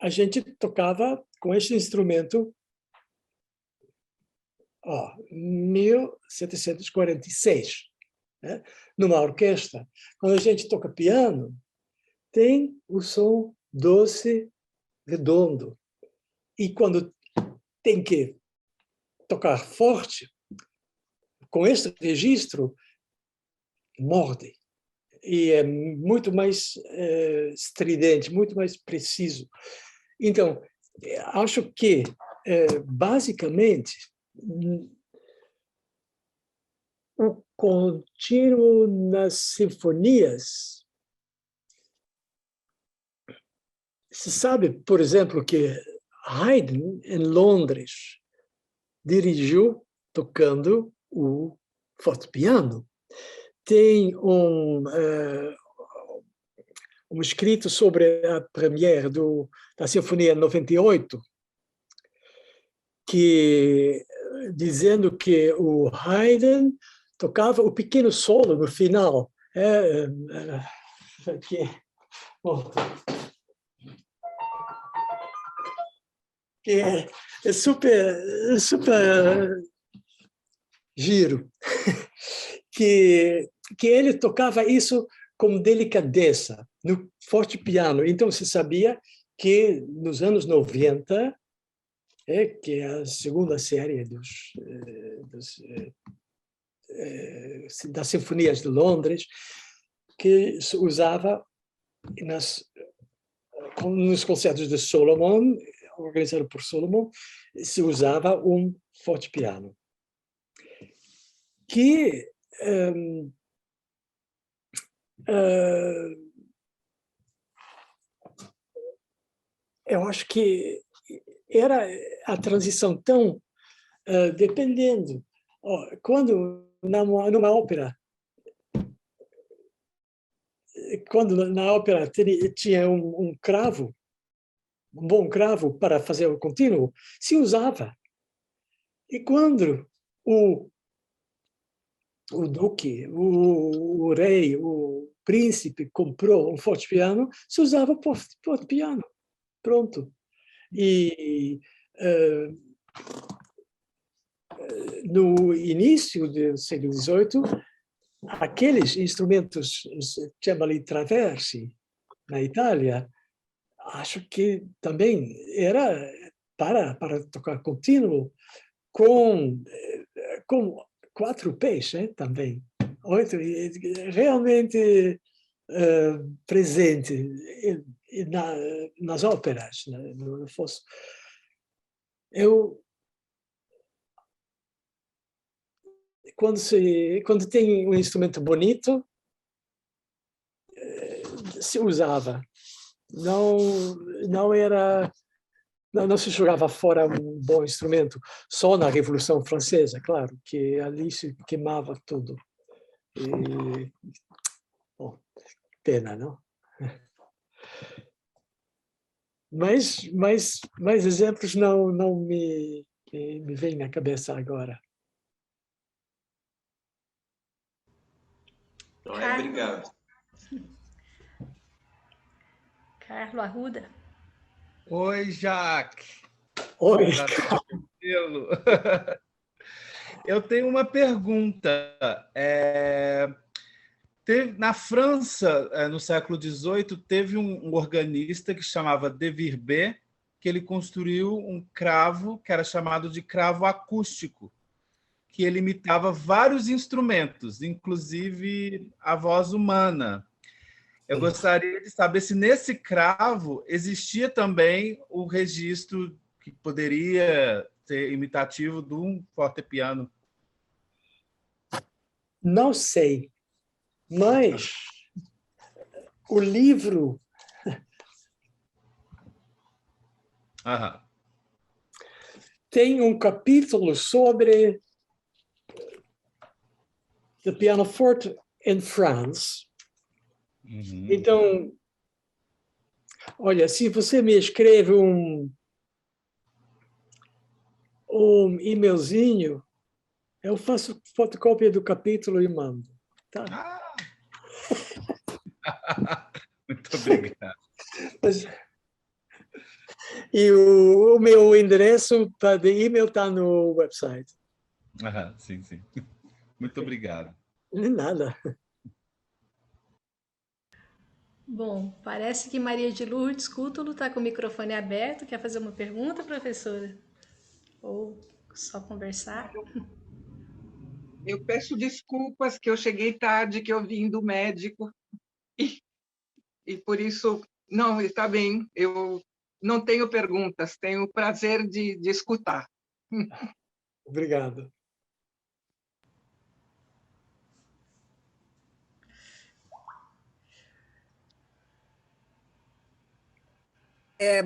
a gente tocava com esse instrumento, 1746, né? Numa orquestra. Quando a gente toca piano, tem o som doce, redondo. E quando tem que tocar forte, com esse registro, morde. E é muito mais estridente, muito mais preciso. Então, acho que, basicamente, o contínuo nas sinfonias. Se sabe, por exemplo, que Haydn, em Londres, dirigiu tocando o fortepiano. Tem um escrito sobre a premiere da Sinfonia 98, dizendo que o Haydn tocava o pequeno solo no final. Que é super giro. Que ele tocava isso com delicadeza, no fortepiano. Então, se sabia que nos anos 90, que é a segunda série das Sinfonias de Londres, que se usava nos concertos de Solomon, organizado por Solomon, se usava um fortepiano. Que eu acho que era a transição tão dependendo. Quando numa ópera, na ópera tinha um cravo, um bom cravo para fazer o contínuo, se usava. E quando o duque, o rei, o príncipe comprou um fortepiano, se usava fortepiano. Pronto. E no início do século XVIII, aqueles instrumentos, chamam-lhe traversi, na Itália, acho que também era para tocar contínuo, com 4 pés, também. 8, realmente presente nas óperas, no fosso. Quando tem um instrumento bonito, se usava. Não era, não se jogava fora um bom instrumento, só na Revolução Francesa, claro, que ali se queimava tudo. Pena, não? Mas mais exemplos não me vêm na cabeça agora. Então, obrigado. Carlos Arruda. Oi, Jacques. Oi, eu tenho uma pergunta. Na França, no século XVIII, teve um organista que chamava De Virbet, que ele construiu um cravo que era chamado de cravo acústico, que ele imitava vários instrumentos, inclusive a voz humana. Eu gostaria de saber se nesse cravo existia também o registro que poderia ser imitativo de um fortepiano. Não sei, mas o livro tem um capítulo sobre the pianoforte in France. Então, olha, se você me escreve um e-mailzinho, eu faço fotocópia do capítulo e mando. Tá? Muito obrigado. E o meu endereço de e-mail está no website. Sim. Muito obrigado. De nada. Bom, parece que Maria de Lourdes Cútulo está com o microfone aberto. Quer fazer uma pergunta, professora? Ou só conversar? Eu peço desculpas que eu cheguei tarde, que eu vim do médico. E por isso, não, está bem. Eu Não tenho perguntas, tenho o prazer de escutar. Obrigado.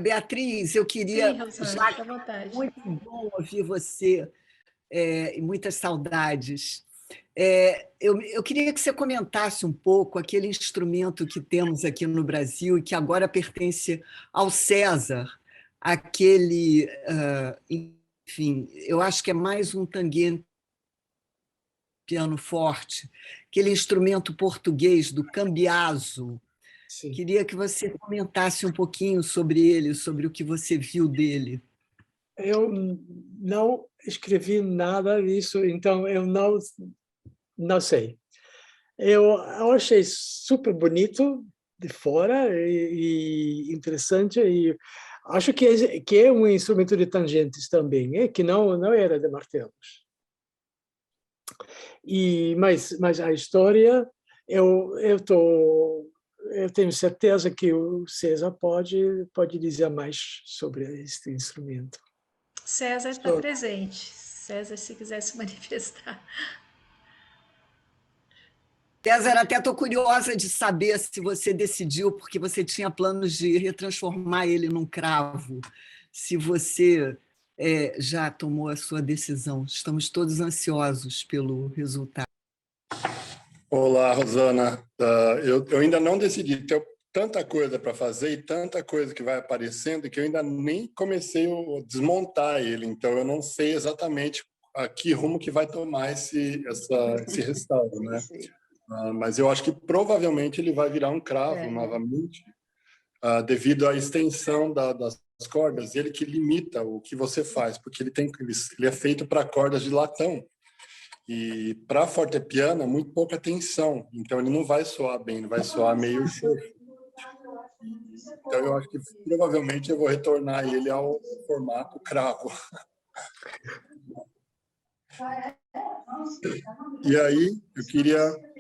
Beatriz, eu Sim, queria, Rosana, já fica à que vontade. muito bom ouvir você, e muitas saudades. Eu queria que você comentasse um pouco aquele instrumento que temos aqui no Brasil e que agora pertence ao César, aquele, enfim, eu acho que é mais um tanguento piano forte, aquele instrumento português do cambiaso. Sim. Queria que você comentasse um pouquinho sobre ele, sobre o que você viu dele. Eu não escrevi nada disso, então eu não sei. Eu achei super bonito de fora e interessante, e acho que é um instrumento de tangentes também, que não era de martelos. Mas a história, eu tenho certeza que o César pode dizer mais sobre este instrumento. César está presente. César, se quiser se manifestar. César, até estou curiosa de saber se você decidiu, porque você tinha planos de retransformar ele num cravo, se você já tomou a sua decisão. Estamos todos ansiosos pelo resultado. Olá, Rosana. Eu ainda não decidi. Tenho tanta coisa para fazer e tanta coisa que vai aparecendo que eu ainda nem comecei a desmontar ele. Então, eu não sei exatamente a que rumo que vai tomar esse restauro, né? Mas eu acho que provavelmente ele vai virar um cravo novamente, devido à extensão das cordas, ele que limita o que você faz, porque ele é feito para cordas de latão. E para fortepiano, muito pouca tensão, então ele não vai soar bem, ele vai soar meio xoxo. Então eu acho que provavelmente eu vou retornar ele ao formato cravo. E aí, eu queria...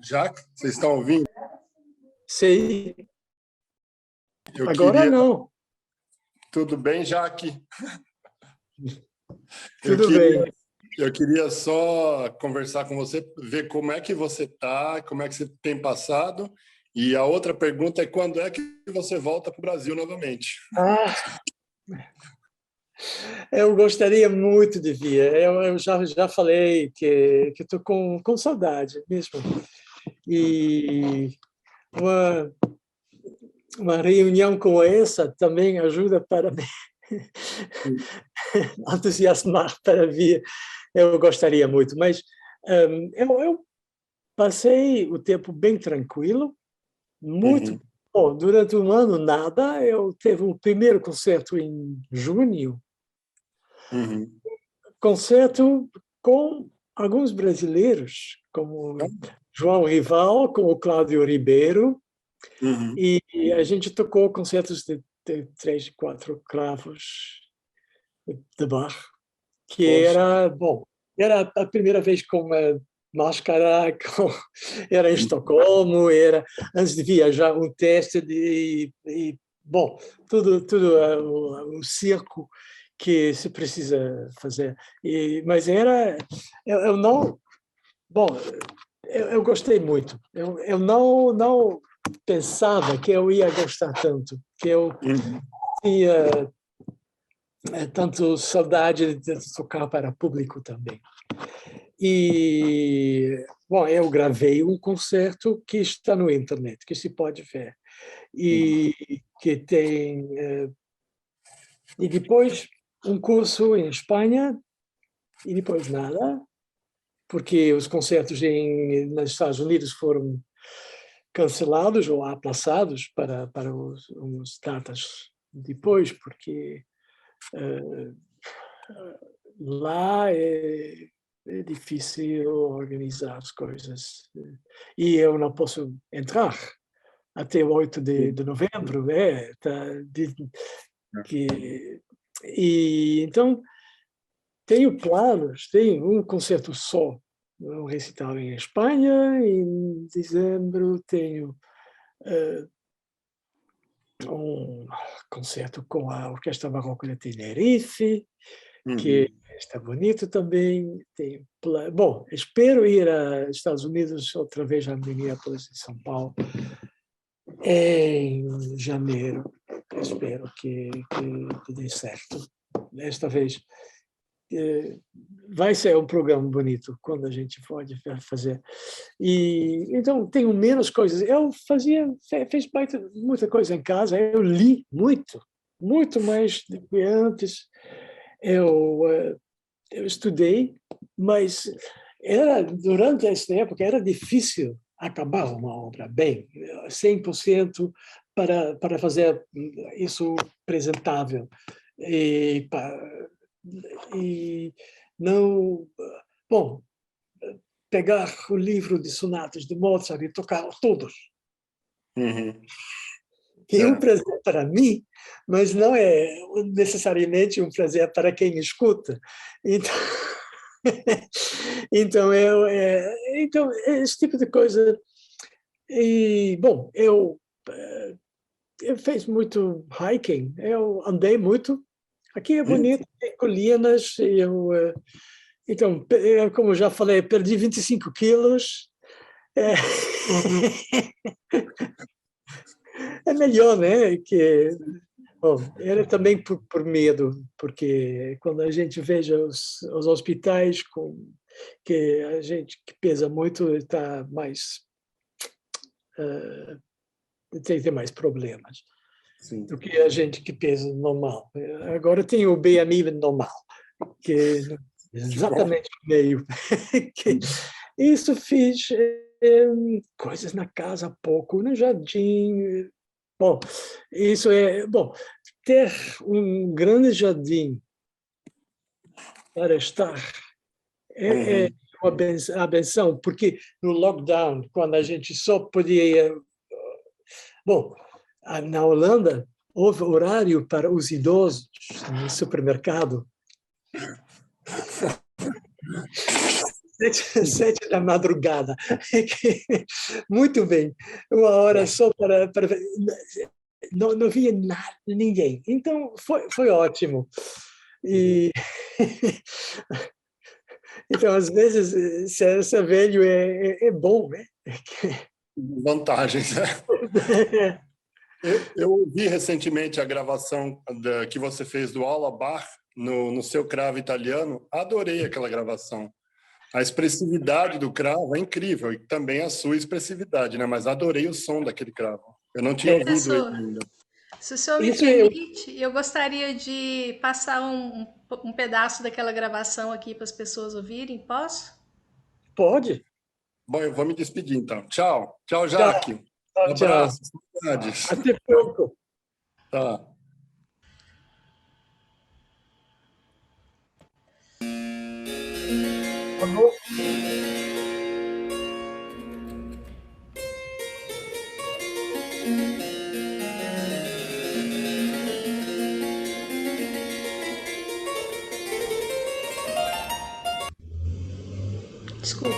Jacques, vocês estão ouvindo? Sim. Agora não. Tudo bem, Jacques? Tudo bem. Eu queria só conversar com você, ver como é que você está, como é que você tem passado. E a outra pergunta é quando é que você volta para o Brasil novamente? Eu gostaria muito de vir. Eu já falei que estou com saudade mesmo. E uma reunião como essa também ajuda para me entusiasmar para vir. Eu gostaria muito, mas eu passei o tempo bem tranquilo, muito bom. Durante um ano, nada. Eu teve o primeiro concerto em junho, concerto com alguns brasileiros, como João Rival, com o Cláudio Ribeiro, e a gente tocou concertos de 3, 4 cravos de Bach, que era, bom, era a primeira vez com uma máscara, era em Estocolmo, era antes de viajar um teste bom, tudo o circo que se precisa fazer. Mas eu não, bom, eu gostei muito. Eu não pensava que eu ia gostar tanto, que eu tinha tanto saudade de tocar para público também. E, bom, eu gravei um concerto que está no internet, que se pode ver. E que tem... E depois um curso em Espanha, e depois nada, porque os concertos nos Estados Unidos foram cancelados ou aplaçados para os datas depois, porque lá é difícil organizar as coisas. E eu não posso entrar até o 8 de novembro. E então, tenho planos, tenho um concerto só, um recital em Espanha, em dezembro tenho um concerto com a Orquestra Barroca de Tenerife, que está bonito também. Bom, espero ir aos Estados Unidos outra vez a Minneapolis e São Paulo em janeiro. Espero que dê certo. Desta vez vai ser um programa bonito quando a gente pode fazer. E então tenho menos coisas. Eu fiz muita coisa em casa. Eu li muito mais do que antes. Eu estudei, mas durante essa época era difícil acabar uma obra bem, 100% para fazer isso apresentável. E não... Bom, pegar o livro de sonatas de Mozart e tocar todos. Que é um prazer para mim, mas não é necessariamente um prazer para quem escuta. Então, então esse tipo de coisa. E, bom, eu fiz muito hiking, eu andei muito. Aqui é bonito, tem colinas. Então, como já falei, perdi 25 quilos. É melhor, né? Bom, era também por medo, porque quando a gente veja os hospitais que a gente que pesa muito está mais tem mais problemas. Sim. Do que a gente que pesa normal. Agora tem o BMI normal, que é exatamente o meio. Isso fiz coisas na casa pouco, no jardim. Bom, isso é bom. Ter um grande jardim para estar é uma benção, porque no lockdown, quando a gente só podia... Bom, na Holanda, houve horário para os idosos no supermercado. 7 da madrugada. Muito bem. Uma hora só para não via nada, ninguém. Então, foi ótimo. Então, às vezes, ser velho é bom, né? Vantagens, né? Eu ouvi recentemente a gravação que você fez do Aula Bach no seu cravo italiano. Adorei aquela gravação. A expressividade do cravo é incrível, e também a sua expressividade, né? Mas adorei o som daquele cravo. Eu não tinha ouvido ele ainda. Se o senhor me permite, eu gostaria de passar um pedaço daquela gravação aqui para as pessoas ouvirem. Posso? Pode. Bom, eu vou me despedir, então. Tchau. Tchau, Jaque. Um abraço. Saudades. Até pouco. Tá. Desculpa.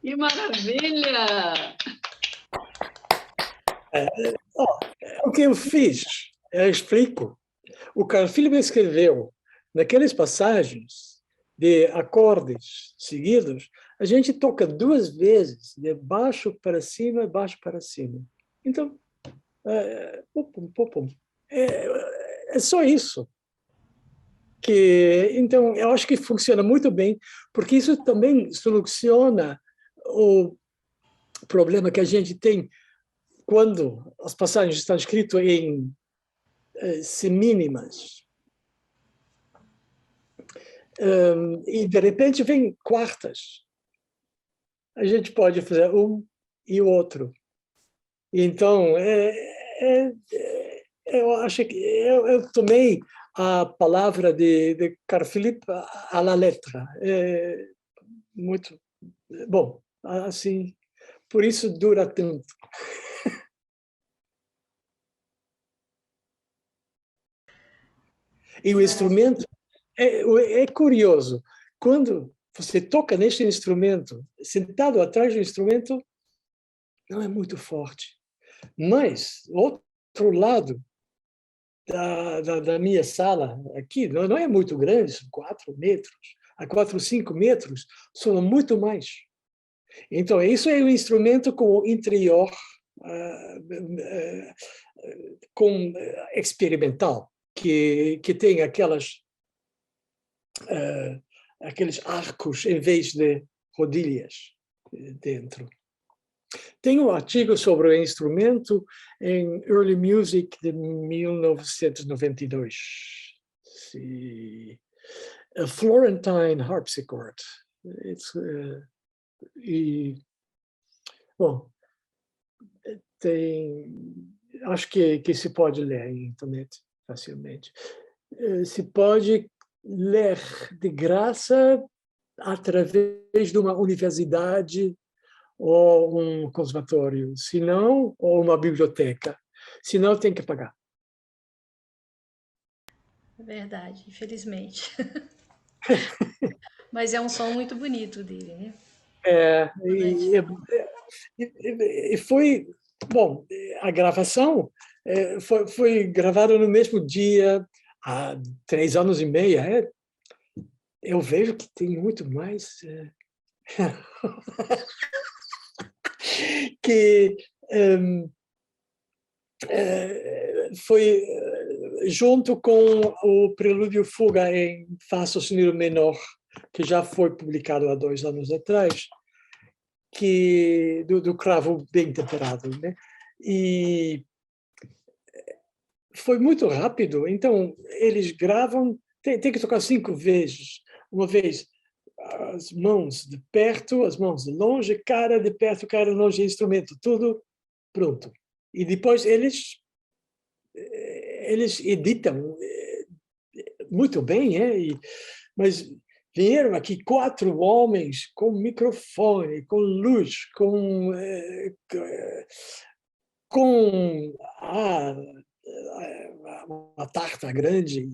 Que maravilha! O que eu fiz, eu explico. O Carl Philipp escreveu, naquelas passagens de acordes seguidos, a gente toca 2 vezes, de baixo para cima, baixo para cima. Então, pum, pum, pum. É só isso. Então, eu acho que funciona muito bem, porque isso também soluciona o problema que a gente tem quando as passagens estão escritas em semínimas. E, de repente, vem quartas. A gente pode fazer um e o outro. Então, eu acho que eu tomei a palavra de Carl Philipp à la letra. Muito bom. Assim, por isso dura tanto. E o instrumento é curioso. Quando você toca neste instrumento, sentado atrás do instrumento, não é muito forte. Mas, outro lado da minha sala, aqui, não é muito grande, são 4 metros. A 4, 5 metros, soa muito mais. Então, isso é um instrumento com interior com experimental, que tem aqueles arcos em vez de rodilhas dentro. Tem um artigo sobre o instrumento em Early Music de 1992. A Florentine Harpsichord. Bom, acho que se pode ler na internet facilmente. Se pode ler de graça através de uma universidade ou um conservatório, se não, ou uma biblioteca. Se não, tem que pagar. É verdade, infelizmente. Mas é um som muito bonito dele, né? E foi, bom, a gravação foi gravada no mesmo dia, há 3 anos e meio. Eu vejo que tem muito mais que foi junto com o Prelúdio Fuga em Fá sustenido menor, que já foi publicado há 2 anos atrás, do cravo bem temperado, né? E foi muito rápido. Então, eles gravam, tem que tocar 5 vezes. Uma vez as mãos de perto, as mãos de longe, cara de perto, cara de longe, instrumento, tudo pronto. E depois eles editam muito bem, mas vieram aqui 4 homens com microfone, com luz, com uma tarta grande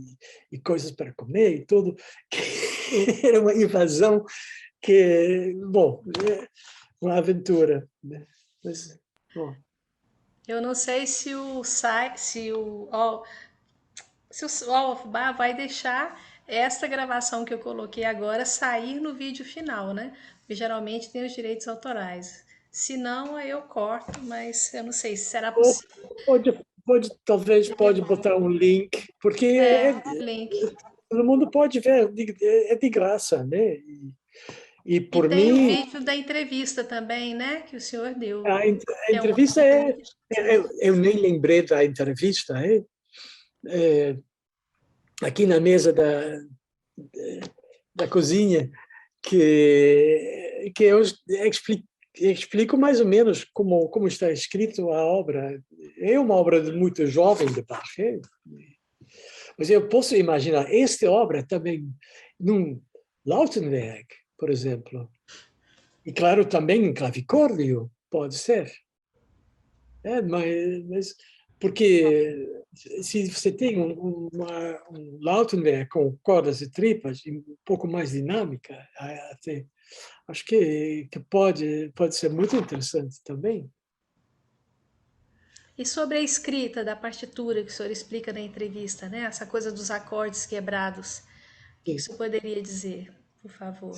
e coisas para comer e tudo. Era uma invasão bom, uma aventura. Mas, bom. Eu não sei se o All of Bar vai deixar esta gravação que eu coloquei agora sair no vídeo final, né? Porque geralmente tem os direitos autorais. Se não, aí eu corto, mas eu não sei se será possível. Talvez pode botar um link, porque link. todo mundo pode ver, é de graça, né? E por tem mim, o vídeo da entrevista também, né? Que o senhor deu. a entrevista eu nem lembrei da entrevista, aqui na mesa da cozinha, que eu explico mais ou menos como está escrito a obra. É uma obra muito jovem de Bach, mas eu posso imaginar esta obra também num Lautenwerk, por exemplo. E, claro, também em clavicórdio, pode ser. Mas porque se você tem um Lautenberg com cordas e tripas, e um pouco mais dinâmica, até, acho que pode ser muito interessante também. E sobre a escrita da partitura que o senhor explica na entrevista, né? Essa coisa dos acordes quebrados, o que o senhor poderia dizer, por favor?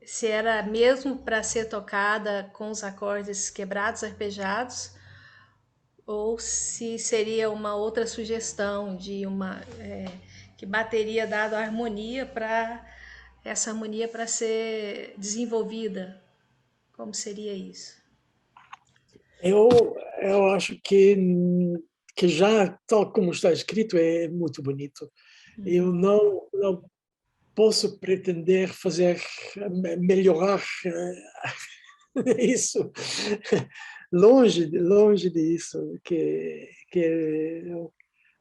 Se era mesmo para ser tocada com os acordes quebrados, arpejados, ou se seria uma outra sugestão de que bateria dado a harmonia para essa harmonia para ser desenvolvida. Como seria isso? Eu acho que já, tal como está escrito, é muito bonito. Eu não posso pretender melhorar isso. Longe disso, que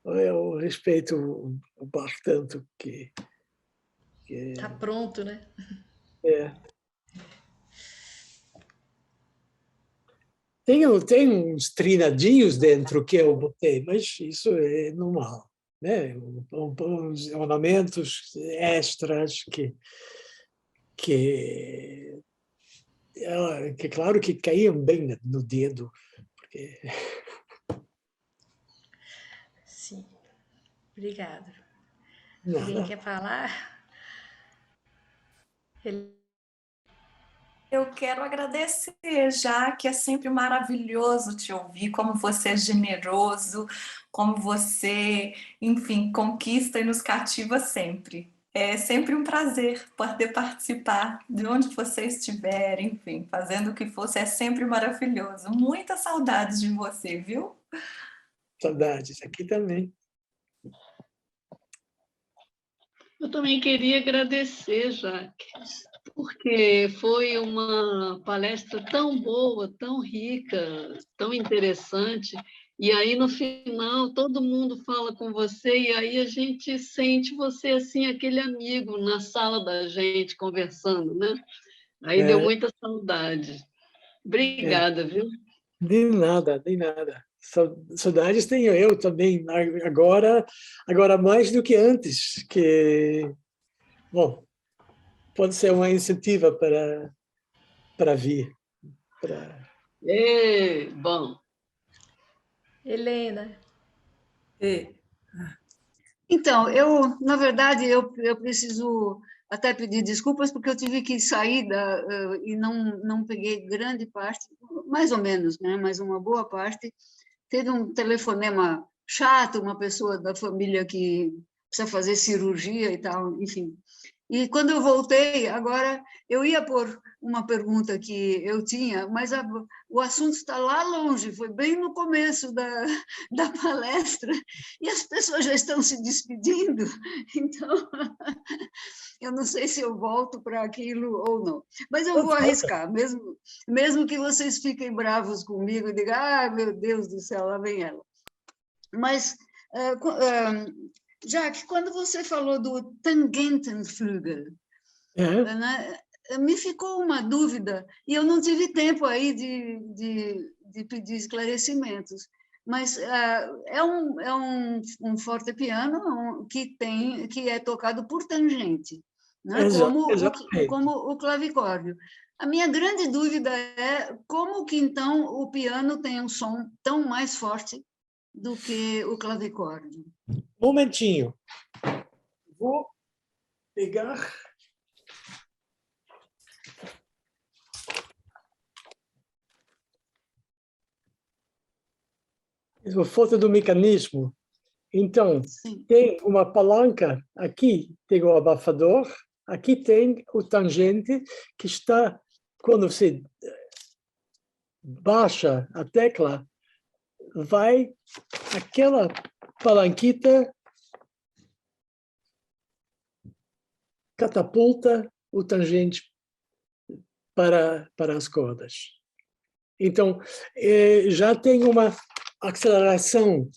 eu respeito o Bach tanto que Tá pronto, né? É. Tem uns trinadinhos dentro que eu botei, mas isso é normal, né? Uns ornamentos extras que claro que caíam bem no dedo, porque... Sim. Obrigada. Nada. Alguém quer falar? Eu quero agradecer, já que é sempre maravilhoso te ouvir, como você é generoso, como você, enfim, conquista e nos cativa sempre. É sempre um prazer poder participar de onde você estiver, enfim, fazendo o que fosse, é sempre maravilhoso. Muitas saudades de você, viu? Saudades, aqui também. Eu também queria agradecer, Jaque, porque foi uma palestra tão boa, tão rica, tão interessante. E aí, no final, todo mundo fala com você e aí a gente sente você, assim, aquele amigo na sala da gente, conversando, né? Aí deu muita saudade. Obrigada, viu? De nada, de nada. Saudades tenho eu também, agora mais do que antes, que, bom, pode ser uma incentiva para vir. Bom. Helena. Então, na verdade, eu preciso até pedir desculpas porque eu tive que sair e não peguei grande parte, mais ou menos, né? Mas uma boa parte. Teve um telefonema chato, uma pessoa da família que precisa fazer cirurgia e tal, enfim. E quando eu voltei, agora eu ia pôr uma pergunta que eu tinha, mas o assunto está lá longe, foi bem no começo da palestra, e as pessoas já estão se despedindo, então eu não sei se eu volto para aquilo ou não. Mas eu vou arriscar, mesmo que vocês fiquem bravos comigo e digam, meu Deus do céu, lá vem ela. Mas... Jaque, quando você falou do Tangentenflügel, né, me ficou uma dúvida, e eu não tive tempo aí de pedir esclarecimentos, mas é um fortepiano que é tocado por tangente, né, como o clavicórdio. A minha grande dúvida é como que, então, o piano tem um som tão mais forte do que o clavicórdio. Momentinho. Vou pegar... A foto do mecanismo. Então, tem uma palanca, aqui tem o abafador, aqui tem o tangente, que está, quando você baixa a tecla, vai aquela palanquita catapulta o tangente para as cordas. Então, já tem uma aceleração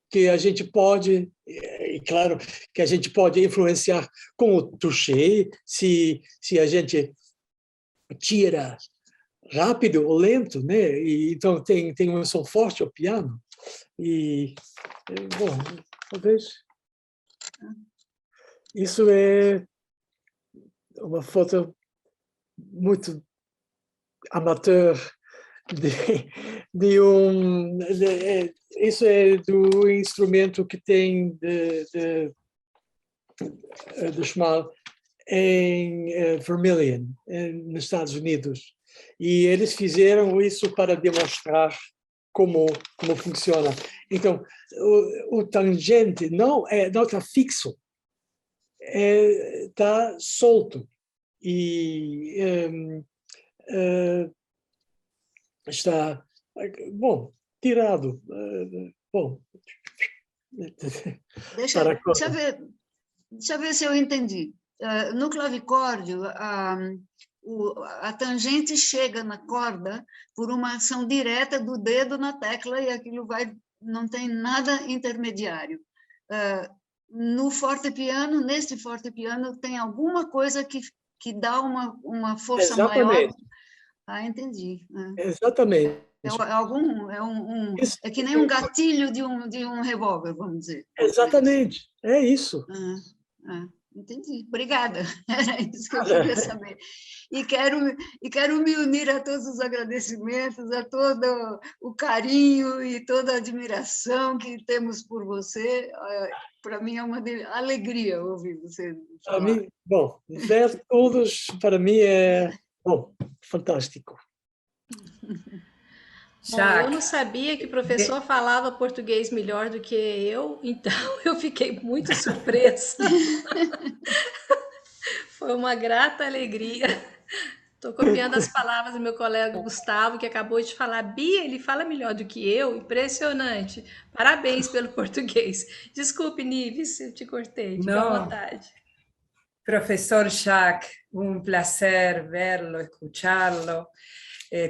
que a gente pode, e claro, que a gente pode influenciar com o touché, se a gente tira rápido ou lento, né? E, então tem um som forte ao piano. E, bom, talvez isso é uma foto muito amateur isso é do instrumento que tem de chamar em Vermilion, nos Estados Unidos. E eles fizeram isso para demonstrar como funciona. Então, o tangente não está fixo, está solto. E está, bom, tirado. Bom, Deixa eu ver se eu entendi. No clavicórdio, a tangente chega na corda por uma ação direta do dedo na tecla e aquilo não tem nada intermediário. No fortepiano, neste fortepiano, tem alguma coisa que dá uma força maior. Entendi. Exatamente. É que nem um gatilho de um revólver, vamos dizer. Exatamente, é isso. Entendi, obrigada. Era isso que eu queria saber. E quero me unir a todos os agradecimentos, a todo o carinho e toda a admiração que temos por você. Para mim é uma alegria ouvir você falar. Para mim, bom, ver todos, para mim é fantástico. Bom, eu não sabia que o professor falava português melhor do que eu, então eu fiquei muito surpresa. Foi uma grata alegria. Estou copiando as palavras do meu colega Gustavo, que acabou de falar. Bia, ele fala melhor do que eu, impressionante. Parabéns pelo português. Desculpe, Nives, eu te cortei, fica à vontade. Profesor Jacques, un placer verlo, escucharlo.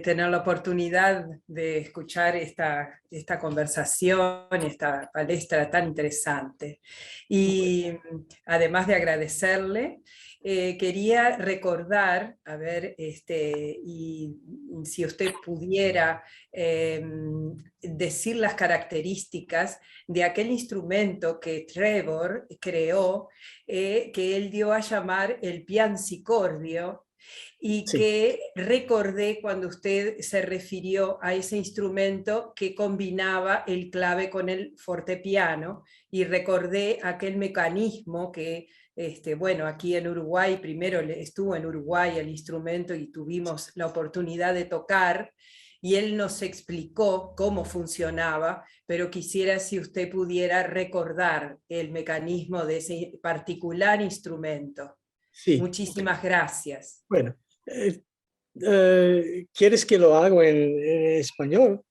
Tener la oportunidad de escuchar esta conversación, esta palestra tan interesante. Y además de agradecerle, quería recordar, a ver, y si usted pudiera decir las características de aquel instrumento que Trevor creó, que él dio a llamar el piancicordio, y sí, que recordé cuando usted se refirió a ese instrumento que combinaba el clave con el fortepiano, y recordé aquel mecanismo que, bueno, aquí en Uruguay, primero estuvo en Uruguay el instrumento y tuvimos la oportunidad de tocar, y él nos explicó cómo funcionaba, pero quisiera si usted pudiera recordar el mecanismo de ese particular instrumento. Sí. Muchísimas gracias. Bueno, ¿quieres que lo haga en español?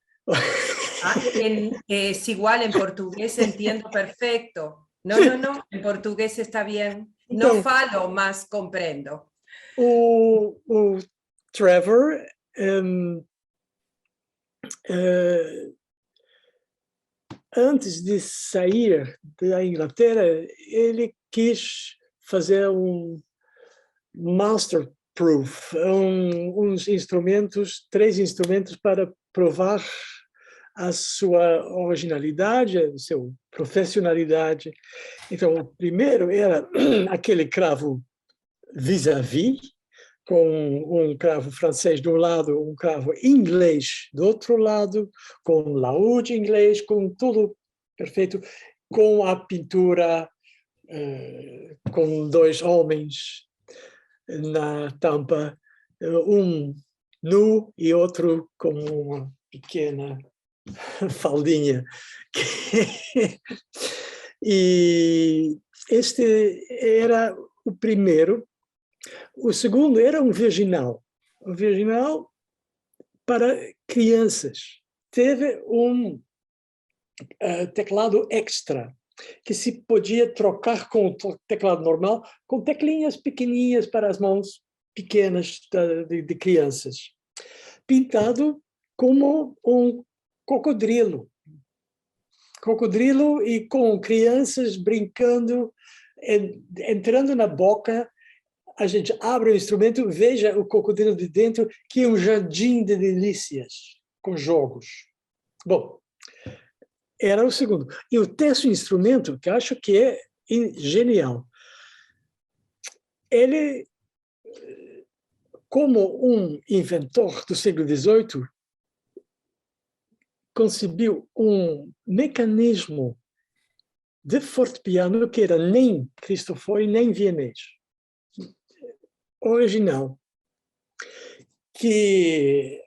Es igual, en portugués entiendo perfecto. No, en portugués está bien. No falo, mas comprendo. O Trevor antes de sair da Inglaterra, ele quis fazer masterproof, uns instrumentos, 3 instrumentos para provar a sua originalidade, a sua profissionalidade. Então, o primeiro era aquele cravo vis-à-vis, com um cravo francês de um lado, um cravo inglês do outro lado, com laúde inglês, com tudo perfeito, com a pintura, com 2 homens na tampa, um nu e outro com uma pequena faldinha. E este era o primeiro. O segundo era um virginal para crianças. Teve um teclado extra, que se podia trocar com o teclado normal, com teclinhas pequeninhas para as mãos pequenas de crianças. Pintado como um cocodrilo. Cocodrilo e com crianças brincando, entrando na boca a gente abre o instrumento, veja o crocodilo de dentro, que é um jardim de delícias, com jogos. Bom, era o segundo. E o terceiro instrumento, que acho que é genial, ele, como um inventor do século XVIII, concebeu um mecanismo de fortepiano que era nem Cristofori, nem vienês. Original. Que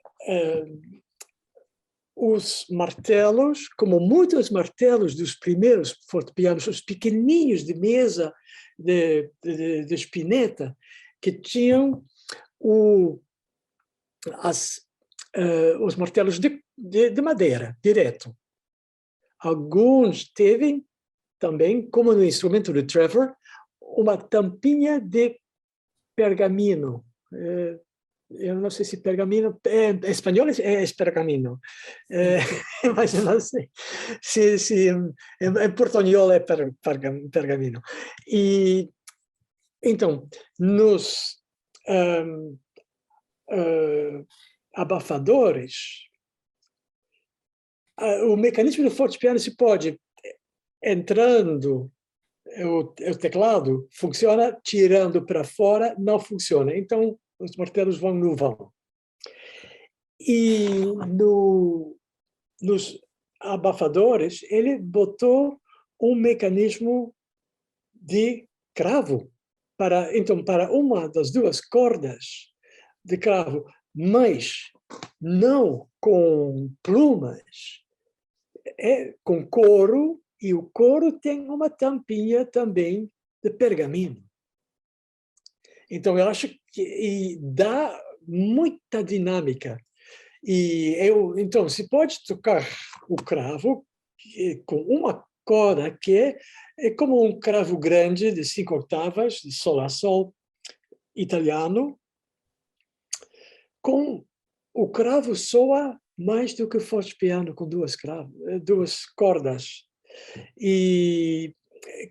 os martelos, como muitos martelos dos primeiros fortepianos, os pequenininhos de mesa de espineta, que tinham os martelos de madeira, direto. Alguns teve também, como no instrumento de Trevor, uma tampinha de pergamino. Eu não sei se pergamino, espanhol é pergamino, mas eu não sei se em portunhol é pergamino. E então, nos abafadores, o mecanismo do fortepiano se pode, entrando o teclado, funciona, tirando para fora, não funciona. Então, os martelos vão no vão. E nos abafadores, ele botou um mecanismo de cravo. Então, para uma das duas cordas de cravo, mas não com plumas, é com couro, e o couro tem uma tampinha também de pergaminho. Então, eu acho que dá muita dinâmica. Então, se pode tocar o cravo com uma corda que é como um cravo grande de 5 octavas, de sol a sol, italiano, com o cravo soa mais do que o fortepiano com duas cordas. E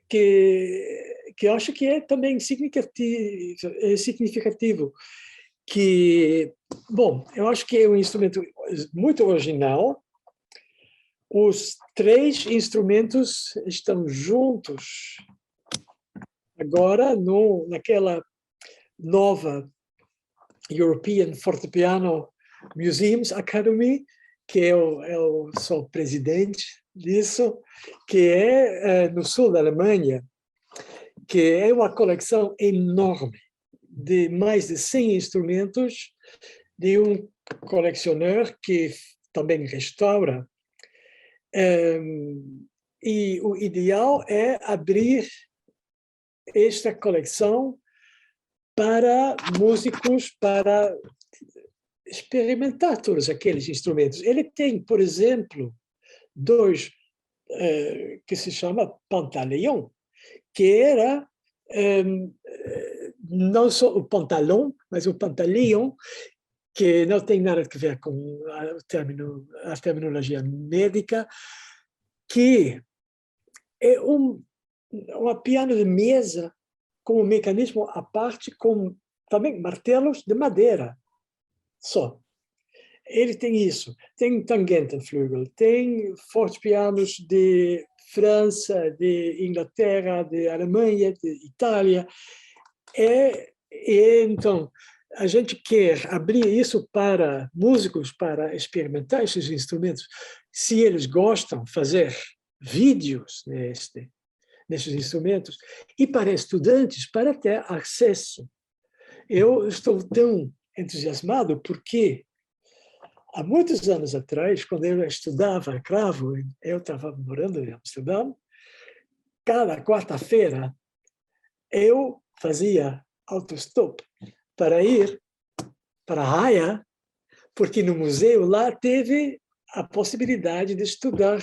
que eu acho que é também significativo, que, bom, eu acho que é um instrumento muito original. Os 3 instrumentos estão juntos agora naquela nova European Fortepiano Museums Academy, que eu sou presidente disso, que é no sul da Alemanha, que é uma coleção enorme de mais de 100 instrumentos de um colecionador que também restaura. E o ideal é abrir esta coleção para músicos, para experimentar todos aqueles instrumentos. Ele tem, por exemplo, 2 que se chama Pantaleão, que era não só o pantalão, mas o pantaleão, que não tem nada a ver com a terminologia médica, que é um piano de mesa com um mecanismo à parte, com também martelos de madeira só. Ele tem isso. Tem Tangentenflügel, tem fortepianos de França, de Inglaterra, de Alemanha, de Itália. Então, a gente quer abrir isso para músicos, para experimentar esses instrumentos. Se eles gostam de fazer vídeos nesses instrumentos, e para estudantes, para ter acesso. Eu estou tão entusiasmado porque há muitos anos atrás, quando eu estudava cravo, eu estava morando em Amsterdã, cada quarta-feira eu fazia autostop para ir para a Haia, porque no museu lá teve a possibilidade de estudar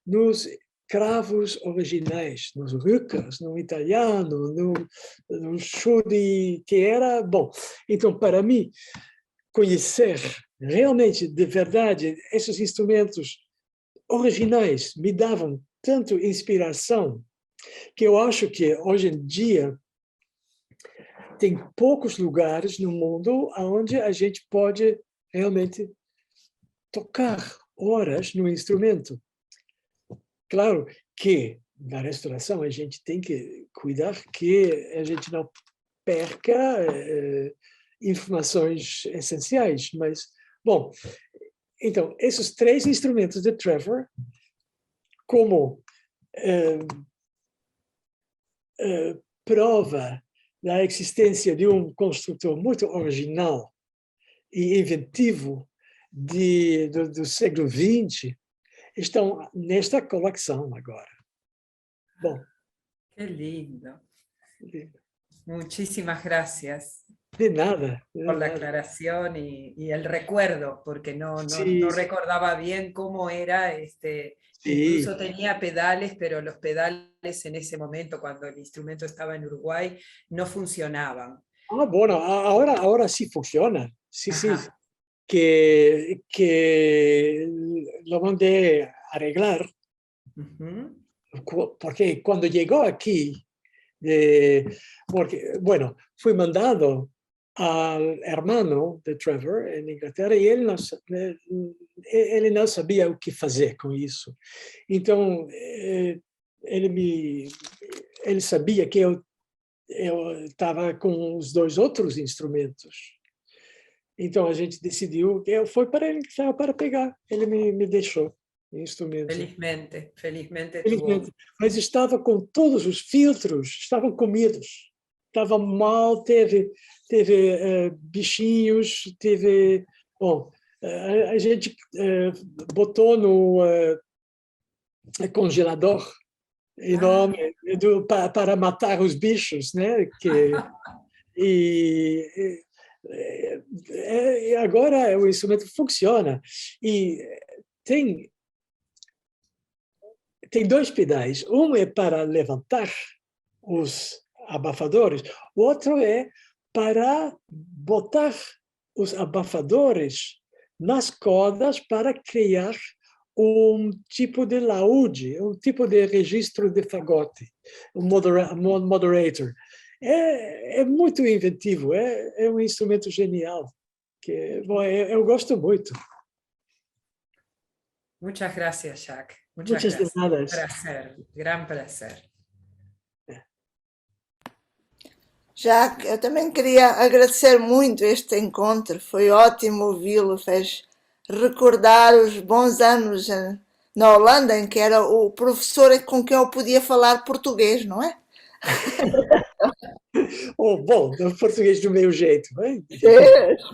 nos cravos originais, nos Rückers, no italiano, no Schudi, que era bom. Então, para mim, conhecer realmente, de verdade, esses instrumentos originais me davam tanto inspiração que eu acho que, hoje em dia, tem poucos lugares no mundo onde a gente pode realmente tocar horas no instrumento. Claro que na restauração a gente tem que cuidar que a gente não perca informações essenciais, mas, bom, então, esses 3 instrumentos de Trevor, como prova da existência de um construtor muito original e inventivo do século XX, estão nesta coleção agora. Bom. Qué lindo. Muchísimas gracias. De nada. Por la aclaración y el recuerdo, porque no recordaba bien cómo era. Incluso tenía pedales, pero los pedales en ese momento, cuando el instrumento estaba en Uruguay, no funcionaban. Ah, bueno, ahora sí funciona. Sí, sí. Que lo mandé a arreglar. Porque cuando llegó aquí, porque, bueno, fui mandado al hermano de Trevor en Inglaterra e ele não sabia o que fazer com isso. Então, ele sabia que eu estava com os 2 outros instrumentos. Então, a gente decidiu, foi para ele para pegar. Ele me deixou o instrumento. Felizmente. Mas estava com todos os filtros, estavam comidos. Estava mal, teve bichinhos, teve... Bom, a gente botou no congelador enorme para matar os bichos, né? E agora o instrumento funciona. E tem 2 pedais. Um é para levantar os abafadores, o outro é para botar os abafadores nas cordas para criar um tipo de laúde, um tipo de registro de fagote, um moderator. É muito inventivo, é um instrumento genial, que eu gosto muito. Muchas gracias, Jacques. Muchas de nada. Un placer, gran placer. Jacques, eu também queria agradecer muito este encontro, foi ótimo ouvi-lo, fez recordar os bons anos na Holanda, em que era o professor com quem eu podia falar português, não é? Bom, português do meu jeito, hein?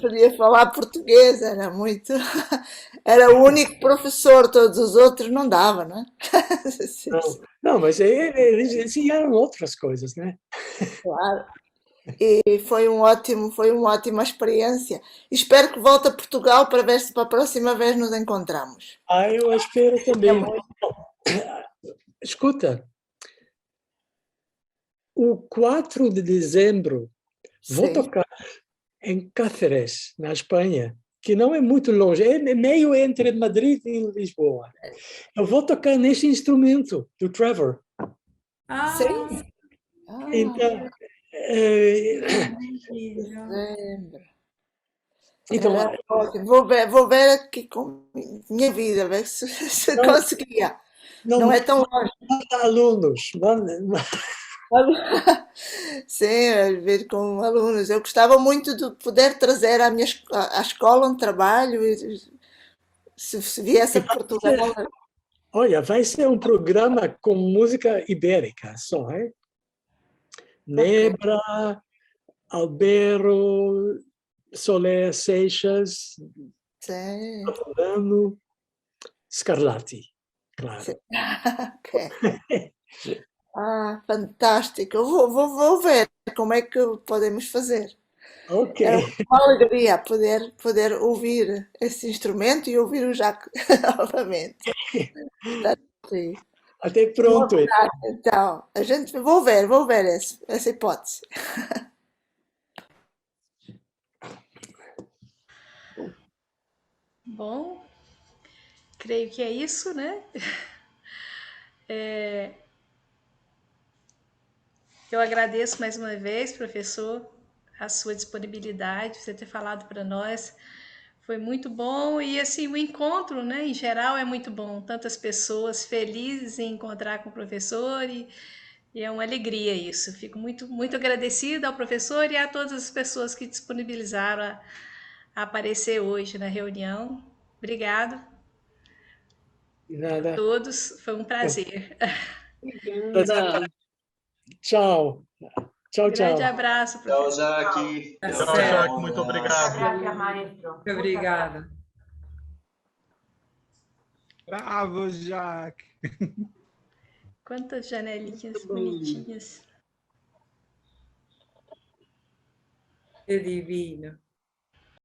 Podia falar português, era o único professor, todos os outros não dava, não é? Não, mas eles ensinaram outras coisas, né? Claro. E foi uma ótima experiência. Espero que volte a Portugal para ver se para a próxima vez nos encontramos. Eu espero também. Escuta, o 4 de dezembro vou tocar em Cáceres, na Espanha, que não é muito longe, é meio entre Madrid e Lisboa. Eu vou tocar nesse instrumento do Trevor. Sim? Então, então vou ver aqui com minha vida, ver se conseguia. Não é tão longe. Manda alunos. Sim, ver com alunos. Eu gostava muito de poder trazer à escola um trabalho, se viesse a Portugal. Olha, vai ser um programa com música ibérica só, hein? Nebra, Albero, Soler Seixas, Scarlatti, claro. Fantástico. Eu vou ver como é que podemos fazer. Ok. É uma alegria poder ouvir esse instrumento e ouvir o Jacques novamente. Até pronto. Então, vou ver essa hipótese. Bom, creio que é isso, né? Eu agradeço mais uma vez, professor, a sua disponibilidade, você ter falado para nós. Foi muito bom e assim o encontro, né, em geral é muito bom. Tantas pessoas felizes em encontrar com o professor e é uma alegria isso. Fico muito agradecida ao professor e a todas as pessoas que disponibilizaram a aparecer hoje na reunião. Obrigado a todos, foi um prazer. Obrigada. Tchau. Tchau, Grande tchau. abraço, professor. Tchau, Jaque. Tchau, Jaque. Muito obrigado. Gracias, maestro. Muito obrigada. Bravo, Jaque. Quantas janelinhas bonitinhas. Qué divino.